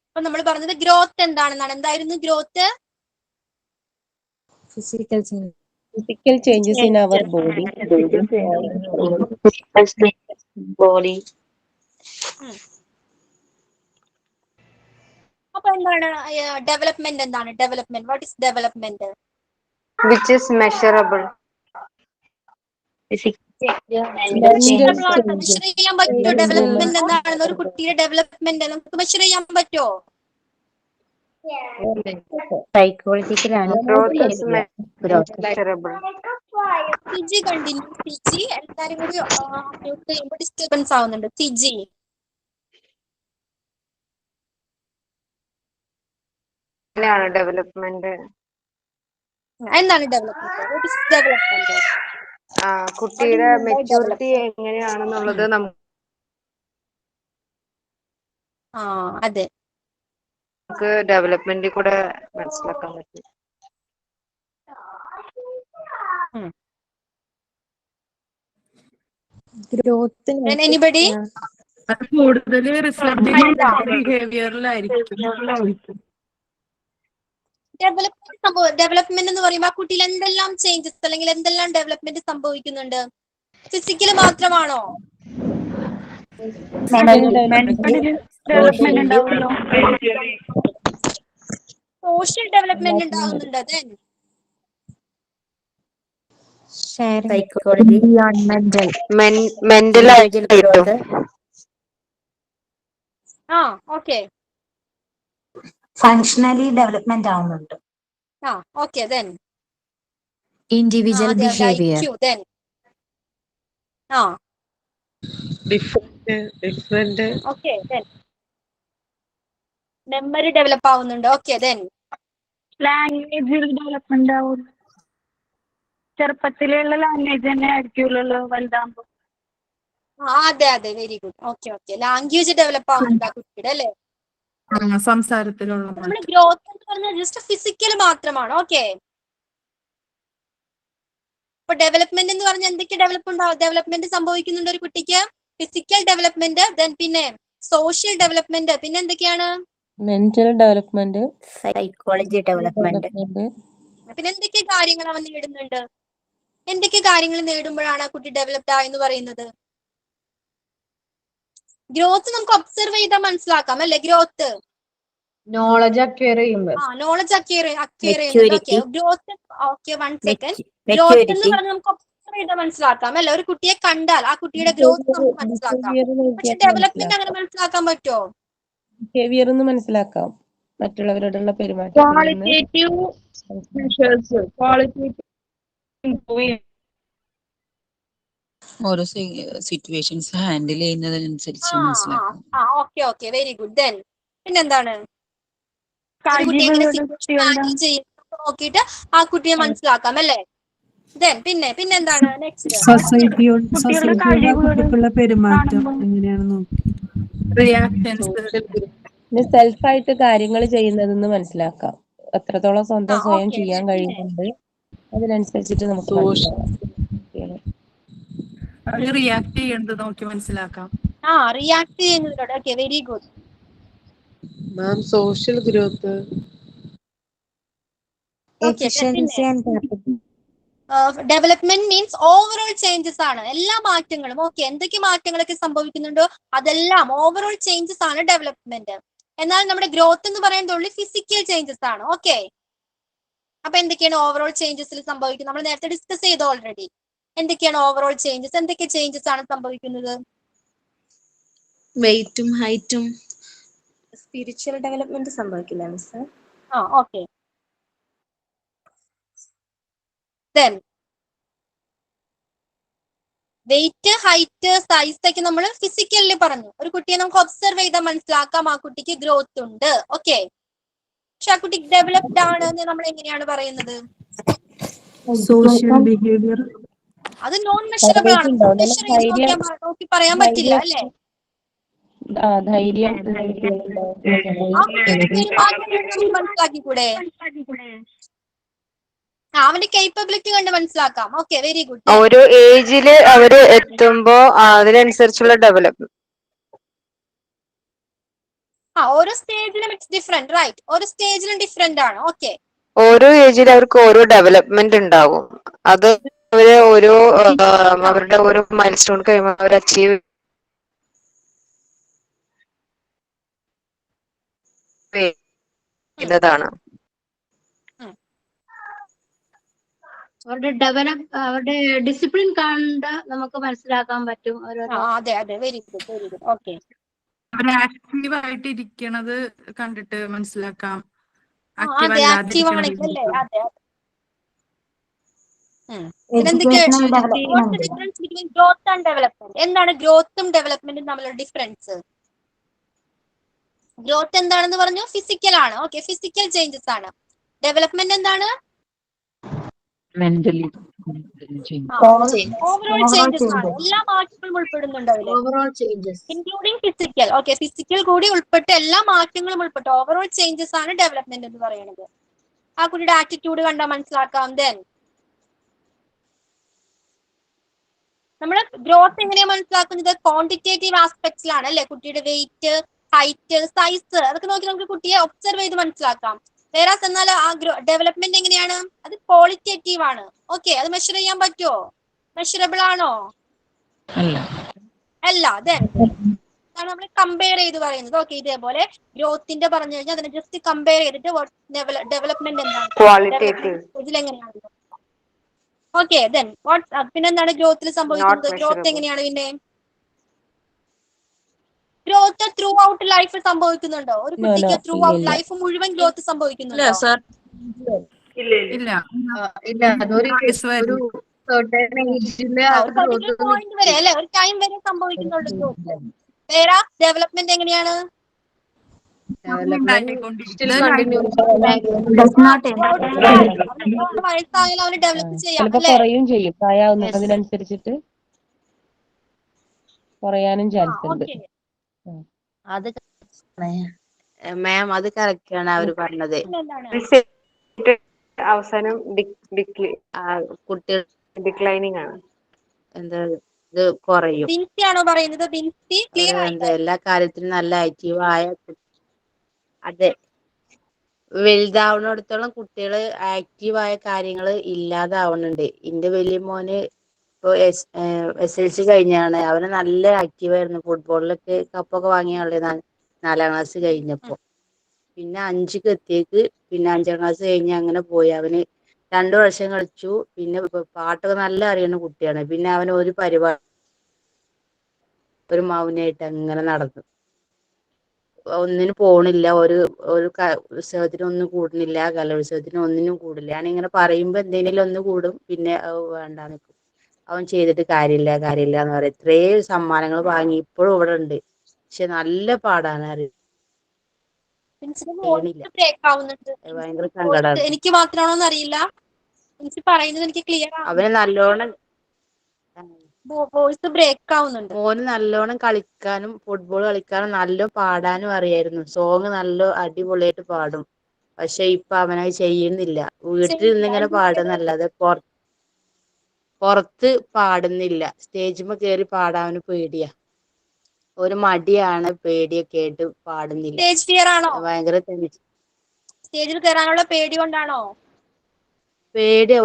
അപ്പൊ നമ്മൾ പറഞ്ഞത് ഗ്രോത്ത് എന്താണെന്നാണ്. എന്തായിരുന്നു growth? Physical changes in our body. അപ്പൊ എന്താണ് ഡെവലപ്മെന്റ്? എന്താണ് development? What is development? Which is measurable. Measure ചെയ്യാൻ പറ്റുമോ ഡെവലപ്മെന്റ് എന്താണെന്ന്? ഒരു കുട്ടിയുടെ ഡെവലപ്മെന്റ് നമുക്ക് മെഷർ ചെയ്യാൻ പറ്റുമോ? സൈക്കോളജിക്കലാണ്. സിജി കണ്ടിന്യൂ. സിജി എല്ലാരും കൂടി മ്യൂട്ട് ചെയ്യുമ്പോൾ ഡിസ്റ്റർബൻസ് ആവുന്നുണ്ട്. സിജി ഡെവലപ്മെന്റ് എന്താണ് ഡെവലപ്മെന്റ്? കുട്ടിയുടെ മെച്യൂരിറ്റി എങ്ങനെയാണെന്നുള്ളത് അതെ, നമുക്ക് ഡെവലപ്മെന്റിൽ കൂടെ മനസ്സിലാക്കാൻ പറ്റും. എനിബഡി? കൂടുതൽ ബിഹേവിയറിലായിരിക്കും. ഡെവലപ്മെന്റ് എന്ന് പറയുമ്പോൾ ആ കുട്ടിയിൽ എന്തെല്ലാം ചേഞ്ചസ് അല്ലെങ്കിൽ എന്തെല്ലാം ഡെവലപ്മെന്റ് സംഭവിക്കുന്നുണ്ട്? ഫിസിക്കൽ മാത്രമാണോ? സോഷ്യൽ ഡെവലപ്മെന്റ് ഉണ്ടാകുന്നുണ്ട്. സൈക്കോളജി, മെന്റൽ ആയിട്ടും. ഓക്കെ, ഫങ്ഷണലി ഡെവലപ്മെന്റ് ആവുന്നുണ്ട്. Okay, then individual behaviour, different. Okay, then memory develop ആവുന്നുണ്ട്. ഓക്കെ, ദെൻ ലാംഗ്വേജിൽ ഡെവലപ്മെന്റ് ആവും. ചെറുപ്പത്തിലുള്ള ലാംഗ്വേജ് തന്നെ ആയിരിക്കുമല്ലോ വലുതാകുമ്പോ. അതെ, very good. Okay, language develop ആവുന്നുണ്ട് ആ കുട്ടിയുടെ അല്ലേ? സംസാരത്തിലുള്ള നമ്മൾ ഗ്രോത്ത് എന്ന് പറഞ്ഞാൽ ജസ്റ്റ് ഫിസിക്കൽ മാത്രമാണ്. ഓക്കെ, ഇപ്പൊ ഡെവലപ്മെന്റ് എന്ന് പറഞ്ഞാൽ എന്തൊക്കെ ഡെവലപ്മെന്റ് സംഭവിക്കുന്നുണ്ട് ഒരു കുട്ടിക്ക്? ഫിസിക്കൽ ഡെവലപ്മെന്റ്, ദെൻ പിന്നെ സോഷ്യൽ ഡെവലപ്മെന്റ്, പിന്നെ എന്തൊക്കെയാണ്? Mental development, psychology development. പിന്നെ എന്തൊക്കെ കാര്യങ്ങൾ അവൻ നേടുന്നുണ്ട്? എന്തൊക്കെ കാര്യങ്ങൾ നേടുമ്പോഴാണ് ആ കുട്ടി ഡെവലപ്ഡ് ആയെന്ന് പറയുന്നത്? ഗ്രോത്ത് നമുക്ക് ഒബ്സർവ് ചെയ്താൽ മനസ്സിലാക്കാം അല്ലെ? ഗ്രോത്ത് നോളജ് അക്വയർ ചെയ്യുമ്പോൾ നോളജ് അക്വയർ ചെയ്യുന്നത്. Okay, growth. Okay, 1 second. Growth എന്ന് പറഞ്ഞാൽ നമുക്ക് ഒബ്സർവ് ചെയ്താൽ മനസ്സിലാക്കാം അല്ലെ? ഒരു കുട്ടിയെ കണ്ടാൽ ആ കുട്ടിയുടെ ഗ്രോത്ത് നമുക്ക് മനസ്സിലാക്കാം. പക്ഷെ ഡെവലപ്മെന്റ് അങ്ങനെ മനസ്സിലാക്കാൻ പറ്റുമോ? ബിഹേവിയർ എന്ന് മനസ്സിലാക്കാം, മറ്റുള്ളവരോടുള്ള പെരുമാറ്റം. ക്വാളിറ്റേറ്റീവ് മെഷേഴ്സ്, ക്വാളിറ്റേറ്റീവ് ഓരോ സിറ്റുവേഷൻസ് ഹാൻഡിൽ ചെയ്യുന്നതിനനുസരിച്ച് മനസ്സിലാക്കാം. Okay, very good. ദെൻ പിന്നെന്താണ്? ഒരു കുട്ടിയെ എങ്ങനെ സിറ്റുവേഷൻ ഹാൻഡിൽ ചെയ്യുന്നത് നോക്കിയിട്ട് ആ കുട്ടിയെ മനസ്സിലാക്കാം അല്ലേ? ദെൻ പിന്നെന്താണ് നെക്സ്റ്റ്? സൊസൈറ്റിയോടുള്ള പെരുമാറ്റം എങ്ങനെയാണ് നോക്കി സെൽഫായിട്ട് കാര്യങ്ങൾ ചെയ്യുന്നതെന്ന് മനസ്സിലാക്കാം. എത്രത്തോളം സ്വയം ചെയ്യാൻ കഴിയുന്നുണ്ട് അതിനനുസരിച്ചിട്ട് നമുക്ക് റിയാക്ട് ചെയ്യുന്നത് നോക്കി മനസ്സിലാക്കാം. റിയാക്ട് ചെയ്യുന്നതിലൂടെ. Okay, very good ma'am. Social growth, development means overall changes ആണ്, എല്ലാ മാറ്റങ്ങളും. ഓക്കെ, എന്തൊക്കെ മാറ്റങ്ങളൊക്കെ സംഭവിക്കുന്നുണ്ടോ അതെല്ലാം ഓവറോൾ ചേഞ്ചസ് ആണ് ഡെവലപ്മെന്റ്. എന്നാൽ നമ്മുടെ ഗ്രോത്ത് എന്ന് പറയുന്നത് ഫിസിക്കൽ ചേഞ്ചസ് ആണ്. ഓക്കെ, അപ്പൊ എന്തൊക്കെയാണ് ഓവറോൾ ചേഞ്ചസിൽ സംഭവിക്കുന്നത്? നമ്മൾ നേരത്തെ ഡിസ്കസ് ചെയ്തു ഓൾറെഡി. എന്തൊക്കെയാണ് ഓവറോൾ ചേഞ്ചസ്? എന്തൊക്കെ ചേഞ്ചസ് ആണ് സംഭവിക്കുന്നത്? വെയിറ്റും ഹൈറ്റും. സ്പിരിച്വൽ ഡെവലപ്മെന്റ് സംഭവിക്കില്ല miss? Okay. Then weight, height, size ഒക്കെ നമ്മൾ ഫിസിക്കലിൽ പറഞ്ഞു. ഒരു കുട്ടിയെ നമുക്ക് ഒബ്സർവ് ചെയ്താൽ മനസ്സിലാക്കാം ആ കുട്ടിക്ക് ഗ്രോത്ത് ഉണ്ട്. ഓക്കെ, പക്ഷെ ആ കുട്ടി ഡെവലപ്ഡ് ആണ് എന്ന് നമ്മൾ എങ്ങനെയാണ് പറയുന്നത്? Social behaviour. അത് നോൺ മെഷറബിൾ ആണ്. മെഷർ ചെയ്ത് നോക്കി പറയാൻ പറ്റില്ല അല്ലേ? മനസ്സിലാക്കിക്കൂടെ? അവന്റെ കേപ്പബിലിറ്റി കണ്ട് മനസ്സിലാക്കാം. Okay, very good. ഓരോ ഏജില് അവര് എത്തുമ്പോ അതിനനുസരിച്ചുള്ള ഡെവലപ്മെന്റ്. ഓരോ സ്റ്റേജിലും ഇറ്റ്സ് ഡിഫറെന്റ്, റൈറ്റ്? ഓരോ സ്റ്റേജിലും ഡിഫറെന്റ് ആണ്. ഓക്കെ, ഓരോ ഏജിൽ അവർക്ക് ഓരോ ഡെവലപ്മെന്റ് ഉണ്ടാവും. അത് അവര് അവരുടെ ഓരോ മൈൽ സ്റ്റോൺ കഴിയുമ്പോൾ അവർ അച്ചീവ് ചെയ്യുന്നതാണ്. അവരുടെ ഡിസിപ്ലിൻ കണ്ട് നമുക്ക് മനസ്സിലാക്കാൻ പറ്റും. അതെ, very good, very good. Okay, അവർ ആക്റ്റീവ് ആയിട്ട് ഇരിക്കണത് കണ്ടിട്ട് മനസ്സിലാക്കാം. ആക്റ്റീവ് ആണെങ്കിൽ അല്ലേ? അതെ. Difference between growth and development. എന്താണ് ഗ്രോത്തും ഡെവലപ്മെന്റും തമ്മിലുള്ള ഡിഫറൻസ്? ഗ്രോത്ത് എന്താണെന്ന് പറഞ്ഞു? ഫിസിക്കൽ ആണ്. ഓക്കെ, ഫിസിക്കൽ ചേഞ്ചസ് ആണ്. ഡെവലപ്മെന്റ് എന്താണ്? മെന്റലി ഓവറോൾ ചേഞ്ചസ് ആണ്. എല്ലാ മാറ്റങ്ങളും ഉൾപ്പെടുന്നുണ്ട് അതിൽ, ഇൻക്ലൂഡിങ് ഫിസിക്കൽ. ഓക്കെ, ഫിസിക്കൽ കൂടി ഉൾപ്പെട്ട് എല്ലാ മാറ്റങ്ങളും ഉൾപ്പെട്ട് ഓവറോൾ ചേഞ്ചസ് ആണ് ഡെവലപ്മെന്റ് എന്ന് പറയുന്നത്. ആ കുട്ടിയുടെ ആറ്റിറ്റ്യൂഡ് കണ്ടാൽ മനസ്സിലാക്കാം. ദെൻ നമ്മൾ ഗ്രോത്ത് എങ്ങനെയാ മനസ്സിലാക്കുന്നത്? ക്വാണ്ടിറ്റേറ്റീവ് ആസ്പെക്ട്സിലാണ് അല്ലെ? കുട്ടിയുടെ വെയിറ്റ്, ഹൈറ്റ്, സൈസ് അതൊക്കെ നോക്കി നമുക്ക് കുട്ടിയെ ഒബ്സർവ് ചെയ്ത് മനസ്സിലാക്കാം. വേറാസ് എന്നാൽ ആ ഡെവലപ്മെന്റ് എങ്ങനെയാണ്? അത് ക്വാളിറ്റേറ്റീവ് ആണ്. ഓക്കെ, അത് മെഷർ ചെയ്യാൻ പറ്റുമോ? മെഷറബിൾ ആണോ? അല്ല. ദെൻ നമ്മൾ കമ്പയർ ചെയ്ത് പറയുന്നത്. ഓക്കെ, ഇതേപോലെ ഗ്രോത്തിന്റെ പറഞ്ഞു കഴിഞ്ഞാൽ അതിനെ ജസ്റ്റ് കമ്പയർ ചെയ്തിട്ട് ഡെവലപ്മെന്റ് എന്താണ് ഇതിലെങ്ങനെയാണ്? ഓക്കെ, ദെൻ പിന്നെന്താണ് ഗ്രോത്തിൽ സംഭവിക്കുന്നത്? ഗ്രോത്ത് എങ്ങനെയാണ്? പിന്നെ ഗ്രോത്ത് ത്രൂ ഔട്ട് ലൈഫ് സംഭവിക്കുന്നുണ്ടോ? ഒരു കുട്ടിക്ക് ത്രൂ ഔട്ട് ലൈഫ് മുഴുവൻ ഗ്രോത്ത് സംഭവിക്കുന്നുണ്ടോ? ഇല്ല. പോയിന്റ് വരെ അല്ലെ? ഒരു ടൈം വരെ സംഭവിക്കുന്നുള്ളൂ ഗ്രോത്ത്. വേറെ ഡെവലപ്മെന്റ് എങ്ങനെയാണ്? വയസ്സായാലും അവന് ഡെവലപ്പ് ചെയ്യാം അല്ലേ? അതിനനുസരിച്ചിട്ട് കുറയാനും ചാൻസ് ഉണ്ട്. അത് മാം, അത് കറക്റ്റ് ആണ് അവര് പറഞ്ഞത്. അവസാനം കുട്ടികൾ ഡിക്ലൈനിങ് ആണ്. എന്താ ഇത് കുറയും. ബിൻസി ആണോ പറയുന്നത്? ബിൻസി ക്ലിയർ അവര് ആയില്ല. എല്ലാ കാര്യത്തിലും നല്ല ആക്റ്റീവായ അതെ വലുതാവുന്നിടത്തോളം കുട്ടികള് ആക്റ്റീവായ കാര്യങ്ങൾ ഇല്ലാതാവുന്നുണ്ട്. എന്റെ വലിയ മോന് ഇപ്പൊ SLC കഴിഞ്ഞാണ്. അവന് നല്ല ആക്റ്റീവായിരുന്നു. ഫുട്ബോളിലൊക്കെ കപ്പൊക്കെ വാങ്ങിയ ആളെ 4ാം ക്ലാസ് കഴിഞ്ഞപ്പോ. പിന്നെ 5ക്ക് എത്തിയേക്ക് പിന്നെ 5ാം ക്ലാസ് കഴിഞ്ഞ് അങ്ങനെ പോയി. അവന് 2 വർഷം കളിച്ചു. പിന്നെ പാട്ടൊക്കെ നല്ല അറിയുന്ന കുട്ടിയാണ്. പിന്നെ അവന് ഒരു പരിപാടി ഒരു മൗനായിട്ട് അങ്ങനെ നടന്നു. ഒന്നിനും പോണില്ല. ഒരു ഉത്സവത്തിനും ഒന്നും കൂടുന്നില്ല. കലോത്സവത്തിനും ഒന്നിനും കൂടില്ല. ഞാനിങ്ങനെ പറയുമ്പോ എന്തെങ്കിലും ഒന്ന് കൂടും. പിന്നെ വേണ്ട നിൽക്കും. അവൻ ചെയ്തിട്ട് കാര്യമില്ല എന്ന് പറയും. ഇത്രയും സമ്മാനങ്ങൾ വാങ്ങി ഇപ്പോഴും ഇവിടെ ഉണ്ട്. പക്ഷെ നല്ല പാടാണ് ബിൻസിയുടെ അറിയണില്ല. വോയിസ് ബ്രേക്ക് ആവുന്നുണ്ട്. ഭയങ്കര വോയിസ് സങ്കടമാണ്. എനിക്ക് മാത്രമാണോന്ന് അറിയില്ല. ബിൻസി പറയുന്നത് എനിക്ക് ക്ലിയർ അവന് നല്ലോണം വോയിസ് ബ്രേക്ക് ആവുന്നുണ്ട്. മോന് നല്ലോണം കളിക്കാനും ഫുട്ബോൾ കളിക്കാനും നല്ല പാടാനും അറിയായിരുന്നു. സോങ് നല്ല അടിപൊളിയായിട്ട് പാടും. പക്ഷെ ഇപ്പൊ അവനത് ചെയ്യുന്നില്ല. വീട്ടിൽ നിന്നിങ്ങനെ പാടുന്നല്ലാതെ പുറത്ത് പാടുന്നില്ല. സ്റ്റേജിൽ കയറി പാടാൻ അവന് പേടിയാ. ഒരു മടിയാണ്, പേടിയൊക്കെ ആയിട്ട് പാടുന്നില്ല. സ്റ്റേജ് ഫിയർ ആണോ? ഭയങ്കര സ്റ്റേജിൽ കയറാനുള്ള പേടി കൊണ്ടാണോ? പേടി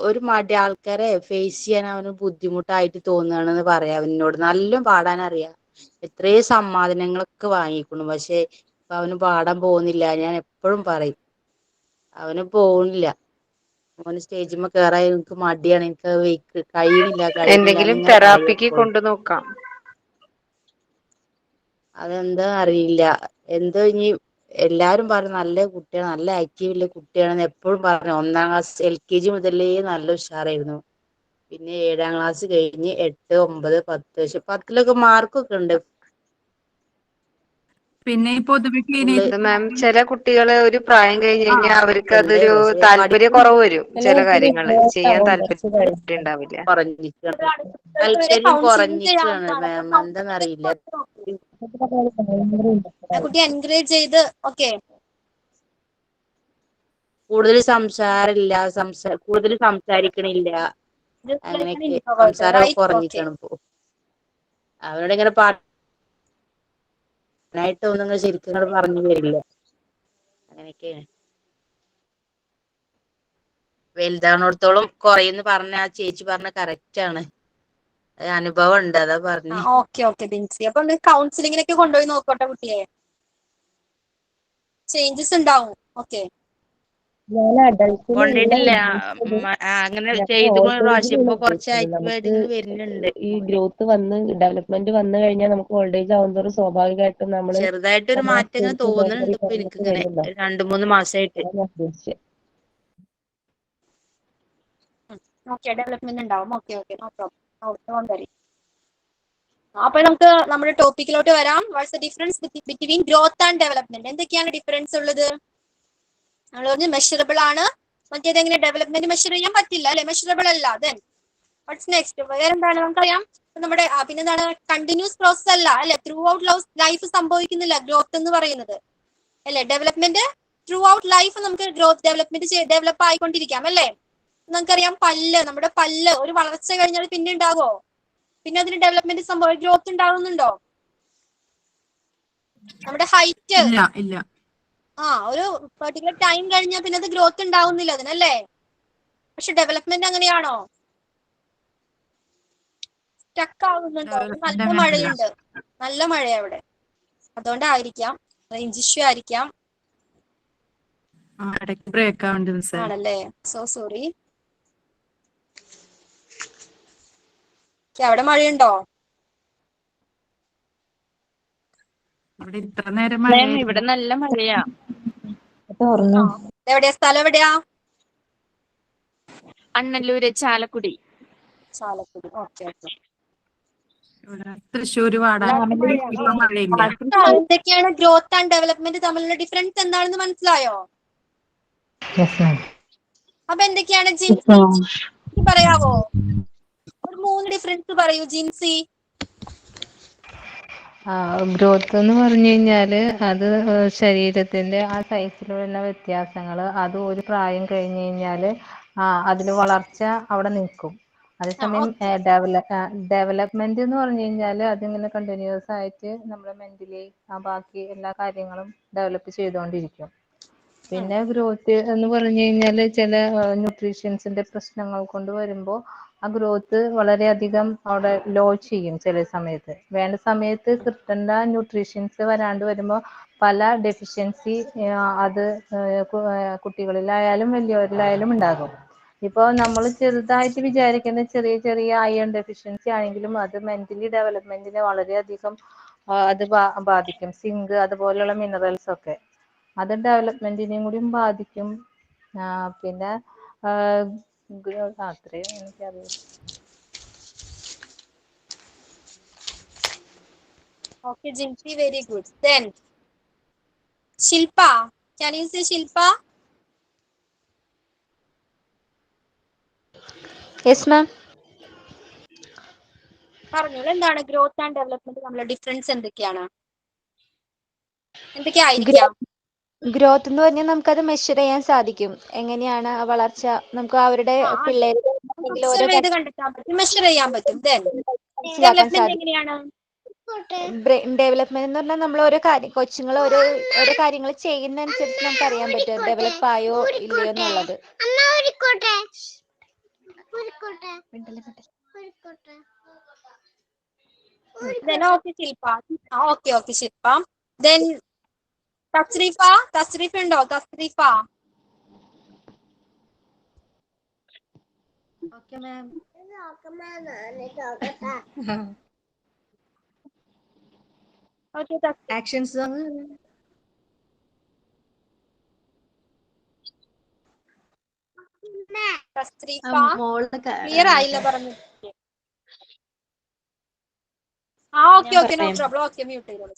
ഒരു മടി ആൾക്കാരെ ഫേസ് ചെയ്യാൻ അവന് ബുദ്ധിമുട്ടായിട്ട് തോന്നുകയാണെന്ന് പറയാം. അവനോട് നല്ല പാടാൻ അറിയാം. എത്രയും സമ്മാനങ്ങളൊക്കെ വാങ്ങിക്കുന്നു. പക്ഷെ ഇപ്പൊ അവന് പാടാൻ പോകുന്നില്ല. ഞാൻ എപ്പോഴും പറയും അവന് പോകുന്നില്ല. അവന് സ്റ്റേജിൽ കയറാൻ എനിക്ക് മടിയാണ്. എനിക്ക് കഴിയണില്ല എന്തെങ്കിലും എന്നിങ്ങനെ പറയും തെറാപ്പിക്ക് എപ്പോഴും. കൊണ്ടു നോക്കാം. അതെന്താ അറിയില്ല. എന്തോ ഇനി എല്ലാരും പറഞ്ഞു നല്ല കുട്ടിയാണ്, നല്ല ആക്റ്റീവുള്ള കുട്ടിയാണെന്ന് എപ്പോഴും പറഞ്ഞു. 1ാം ക്ലാസ് LKG മുതലേ നല്ല ഉഷാറായിരുന്നു. പിന്നെ 7ാം ക്ലാസ് കഴിഞ്ഞ് 8, 9, 10. പക്ഷെ 10ലൊക്കെ മാർക്കൊക്കെ ഉണ്ട്. പിന്നെ ഈ പൊതുവെ മാം ചില കുട്ടികള് ഒരു പ്രായം കഴിഞ്ഞ് കഴിഞ്ഞാൽ അവർക്ക് ഉണ്ട്. അതൊരു പക്ഷെ താല്പര്യക്കുറവ് വരും. ചില ചില കുട്ടികൾ കാര്യങ്ങള് ചെയ്യാൻ ബ്ലോക്കാവും കുറച്ച് കഴിഞ്ഞ്. താല്പര്യം ഉണ്ടാവില്ല. കുറഞ്ഞിരിക്കുകയാണ്. വരെ താല്പര്യം കൗൺസിലിംഗ് കുറഞ്ഞിരിക്കുകയാണ് ചെയ്യാവുന്നതാണ്. അപ്പൊ മാം. കൗൺസിലിംഗ് എന്താന്നറിയില്ല. ആ കുട്ടി എൻകറേജ് ചെയ്ത് ഓക്കെ കൂടുതൽ സംസാരമില്ല. കൂടുതൽ സംസാരിക്കണില്ല. അങ്ങനെയൊക്കെ സംസാരമൊക്കെ കുറഞ്ഞിരിക്കുകയാണ് ഇപ്പൊ. അവനോട് ഇങ്ങനെ പാടാനായിട്ട് ഒന്നും ശരിക്കും പറഞ്ഞു തരില്ല. അങ്ങനെയൊക്കെയാണ്. വലുതാവുന്നിടത്തോളം കുറയെന്ന് പറഞ്ഞ ആ ചേച്ചി പറഞ്ഞ കറക്റ്റ് ആണ്. അനുഭവം ഉണ്ട്. അതാ പറഞ്ഞു. ഓക്കെ ബിൻസി. അപ്പൊ കൗൺസിലിങ്ങിനൊക്കെ കൊണ്ടുപോയി നോക്കട്ടെ കുട്ടിയെ. ചേഞ്ചസ് ഉണ്ടാവും. ഓക്കെ ഞാൻ അഡൽട്ടിലുള്ള കൊണ്ടിട്ടില്ല. അങ്ങനെ ചെയ്തു പോയ പ്രാവശ്യം ഓൾഡേജിലാണ് ഇപ്പൊ കുറച്ച് ഉദ്ദേശിച്ചത്. ആക്റ്റീവായിട്ട് നമുക്ക് ഇങ്ങനെ വരുന്നുണ്ട്. ഈ ഗ്രോത്ത് ഡെവലപ്മെന്റ് വന്നു കഴിഞ്ഞാൽ നമുക്ക് ഓൾഡേജ് ആവുന്നതോറും സ്വാഭാവികമായിട്ടും നമ്മൾ ചെറുതായിട്ടൊരു മാറ്റം ഇങ്ങനെ തോന്നുന്നുണ്ട് ഇപ്പൊ എനിക്ക് ഇങ്ങനെ വരുമല്ലോ. 2-3 മാസമായിട്ട്. അതാണ് ഞാൻ ഉദ്ദേശിച്ചത്. ഡെവലപ്മെന്റ് ഉണ്ടാവും. Okay no problem. അപ്പൊ നമുക്ക് നമ്മുടെ ടോപ്പിക്കിലോട്ട് വരാം. What's the difference between growth and development? എന്തൊക്കെയാണ് ഡിഫറൻസ് ഉള്ളത്? നമ്മൾ പറഞ്ഞ് മെഷറബിൾ ആണ്. മറ്റേത് എങ്ങനെ ഡെവലപ്മെന്റ് മെഷർ ചെയ്യാൻ പറ്റില്ല അല്ലെ? മെഷറബിൾ അല്ല. Then what's next? വേറെന്താണ് നമുക്കറിയാം? നമ്മുടെ പിന്നെന്താണ്? കണ്ടിന്യൂസ് പ്രോസസ് അല്ല അല്ലെ? ത്രൂ ഔട്ട് ലൈഫ് സംഭവിക്കുന്നില്ല ഗ്രോത്ത് എന്ന് പറയുന്നത് അല്ലെ? ഡെവലപ്മെന്റ് ത്രൂ ഔട്ട് ലൈഫ് നമുക്ക് ഗ്രോത്ത് ഡെവലപ്പ് ആയിക്കൊണ്ടിരിക്കാം അല്ലെ? നമുക്കറിയാം നമ്മുടെ പല്ല് ഒരു വളർച്ച കഴിഞ്ഞാൽ പിന്നെ ഉണ്ടാവോ? പിന്നെ അതിന് ഡെവലപ്മെന്റ് ഗ്രോത്ത് ഉണ്ടാകുന്നുണ്ടോ? നമ്മുടെ ഹൈറ്റ് ഇല്ല. ഒരു പെർട്ടിക്കുലർ ടൈം കഴിഞ്ഞാൽ പിന്നെ അത് ഗ്രോത്ത് ഉണ്ടാവുന്നില്ല അതിനല്ലേ? പക്ഷെ ഡെവലപ്മെന്റ് അങ്ങനെയാണോ? സ്റ്റക്ക് ആവുന്നുണ്ടോ? നല്ല മഴയുണ്ട്. നല്ല മഴയാ അവിടെ. അതുകൊണ്ടായിരിക്കാം. റേഞ്ച് ഇഷ്യൂ ആയിരിക്കാം. ബ്രേക്ക് ആണല്ലേ? So sorry. അവിടെ മഴയുണ്ടോ? ഇത്ര നേരം ഇവിടെ നല്ല മഴയാ. എവിടെയാ സ്ഥലം? എവിടെയാ? അണ്ണല്ലൂര് ചാലക്കുടി. ഓക്കെ. തൃശ്ശൂര് എന്തൊക്കെയാണ് ഗ്രോത്ത് ആൻഡ് ഡെവലപ്മെന്റ് തമ്മിലുള്ള ഡിഫറൻസ് എന്താണെന്ന് മനസ്സിലായോ? അപ്പൊ എന്തൊക്കെയാണ് ജിൻസി പറയാവോ? ഒരു 3 ഡിഫറൻസ് പറയൂ ജിൻസി. ഗ്രോത്ത് എന്ന് പറഞ്ഞു കഴിഞ്ഞാല് അത് ശരീരത്തിന്റെ ആ സൈസിലുള്ള വ്യത്യാസങ്ങൾ അത് ഒരു പ്രായം കഴിഞ്ഞ് കഴിഞ്ഞാല് അതിന് വളർച്ച അവിടെ നിൽക്കും. അതേസമയം ഡെവലപ്മെന്റ് എന്ന് പറഞ്ഞു കഴിഞ്ഞാൽ അതിങ്ങനെ കണ്ടിന്യൂസ് ആയിട്ട് നമ്മൾ മെന്റലി ബാക്കി എല്ലാ കാര്യങ്ങളും ഡെവലപ്പ് ചെയ്തുകൊണ്ടിരിക്കും. പിന്നെ ഗ്രോത്ത് എന്ന് പറഞ്ഞു കഴിഞ്ഞാൽ ചില ന്യൂട്രീഷ്യൻസിന്റെ പ്രശ്നങ്ങൾ കൊണ്ട് വരുമ്പോൾ ആ ഗ്രോത്ത് വളരെയധികം അവിടെ ലോ ചെയ്യും. ചില സമയത്ത് വേണ്ട സമയത്ത് കിട്ടേണ്ട ന്യൂട്രീഷ്യൻസ് വരാണ്ട് വരുമ്പോൾ പല ഡെഫിഷ്യൻസി അത് കുട്ടികളിലായാലും വലിയവരിലായാലും ഉണ്ടാകും. ഇപ്പോൾ നമ്മൾ ചെറുതായിട്ട് വിചാരിക്കുന്ന ചെറിയ ചെറിയ അയൺ ഡെഫിഷ്യൻസി ആണെങ്കിലും അത് മെന്റലി ഡെവലപ്മെന്റിനെ വളരെയധികം അത് ബാധിക്കും. സിങ്ക് അതുപോലെയുള്ള മിനറൽസ് ഒക്കെ അത് ഡെവലപ്മെന്റിനെയും കൂടിയും ബാധിക്കും. പിന്നെ അത്രയും എനിക്കറിയാം. Okay, Jinti, very good. Then, Shilpa, can you say Shilpa? Yes, ma'am. പറഞ്ഞോളൂ, എന്താണ് ഗ്രോത്ത് ആൻഡ് ഡെവലപ്മെന്റ് തമ്മിലുള്ള ഡിഫറൻസ് എന്തൊക്കെയാണ്? എന്തൊക്കെയായിരിക്കാം? ഗ്രോത്ത് എന്ന് പറഞ്ഞാൽ നമുക്കത് മെഷർ ചെയ്യാൻ സാധിക്കും. എങ്ങനെയാണ് ആ വളർച്ച നമുക്ക് അവരുടെ പിള്ളേരുടെ കണ്ടെത്താൻ പറ്റും, മെഷർ ചെയ്യാൻ പറ്റും. ഡെവലപ്മെന്റ് എങ്ങനെയാണ്? ഡെവലപ്മെന്റ് എന്ന് പറഞ്ഞാൽ നമ്മൾ ഓരോ കൊച്ചുങ്ങൾ ഓരോ കാര്യങ്ങൾ ചെയ്യുന്ന അനുസരിച്ച് നമുക്ക് അറിയാൻ പറ്റും ഡെവലപ്പ് ആയോ ഇല്ലയോ എന്നുള്ളത്. Then okay, Shilpa. Okay, Shilpa. Then Tasrifa ഉണ്ടോ? Tasrifa. Okay, ma'am. Okay, actions Tasrifa. Clear ആയില്ല പറഞ്ഞു. Okay, no problem. Okay, mute ചെയ്തോളൂ.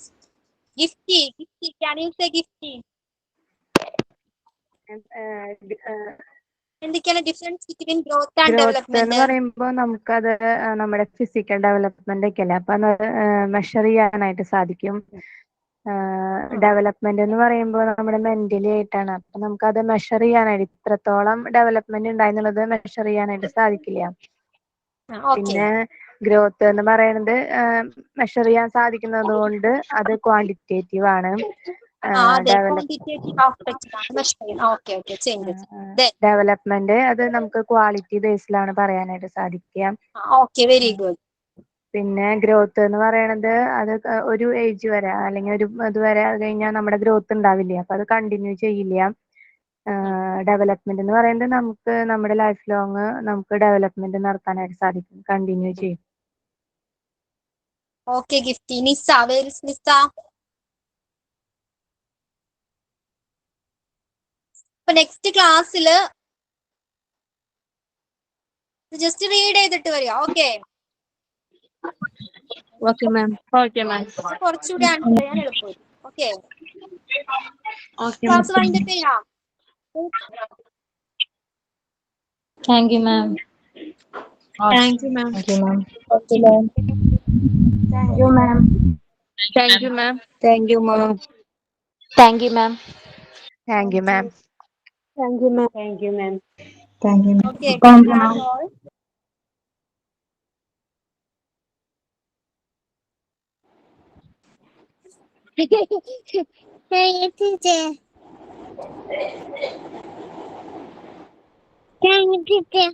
Gifty, can you say Gifty? എന്തൊക്കെയാണ് difference between growth and development എന്ന് പറയുമ്പോൾ നമുക്കത് നമ്മുടെ ഫിസിക്കൽ ഡെവലപ്മെന്റ് ഒക്കെ അല്ലേ, അപ്പൊ അത് മെഷർ ചെയ്യാനായിട്ട് സാധിക്കും. ഡെവലപ്മെന്റ് എന്ന് പറയുമ്പോൾ നമ്മുടെ മെന്റലി ആയിട്ടാണ്. അപ്പൊ നമുക്കത് മെഷർ ചെയ്യാനായിട്ട് ഇത്രത്തോളം ഡെവലപ്മെന്റ് ഉണ്ടായെന്നുള്ളത് മെഷർ ചെയ്യാനായിട്ട് സാധിക്കില്ല. പിന്നെ ഗ്രോത്ത് എന്ന് പറയുന്നത് മെഷർ ചെയ്യാൻ സാധിക്കുന്നത് കൊണ്ട് അത് ക്വാണ്ടിറ്റേറ്റീവ് ആണ്. ഡെവലപ്മെന്റ് അത് നമുക്ക് ക്വാളിറ്റി ബേസിലാണ് പറയാനായിട്ട് സാധിക്കുക. Very good. പിന്നെ ഗ്രോത്ത് എന്ന് പറയണത് അത് ഒരു ഏജ് വരെ അല്ലെങ്കിൽ ഒരു ഇതുവരെ കഴിഞ്ഞാൽ നമ്മുടെ ഗ്രോത്ത് ഉണ്ടാവില്ല, അപ്പൊ അത് കണ്ടിന്യൂ ചെയ്യില്ല. ഡെവലപ്മെന്റ് എന്ന് പറയുന്നത് നമുക്ക് നമ്മുടെ ലൈഫ് ലോങ് നമുക്ക് ഡെവലപ്മെന്റ് നടത്താനായിട്ട് സാധിക്കും, കണ്ടിന്യൂ ചെയ്യും. Okay Gifty. Nisa, where is Nisa? ഇപ്പൊ നെക്സ്റ്റ് ക്ലാസ്സിൽ ജസ്റ്റ് റീഡ് ചെയ്തിട്ട് വരിക. ഓക്കെ ഓക്കെ മാം. കുറച്ചുകൂടി ആൻസർ ചെയ്യാൻ എളുപ്പമായിരിക്കും. ഓക്കെ ക്ലാസ് വൈൻഡപ്പ് ചെയ്യാം. Thank you, ma'am. Thank you, ma'am. Thank you, ma'am. Okay, ma'am. Thank you, ma'am. Thank you, ma'am. Thank you, ma'am. Thank you, ma'am. Thank you, ma'am. Thank you, ma'am. Thank you, ma'am. Thank you, ma'am. Okay, congrats all. Hey, teacher. Thank you, teacher.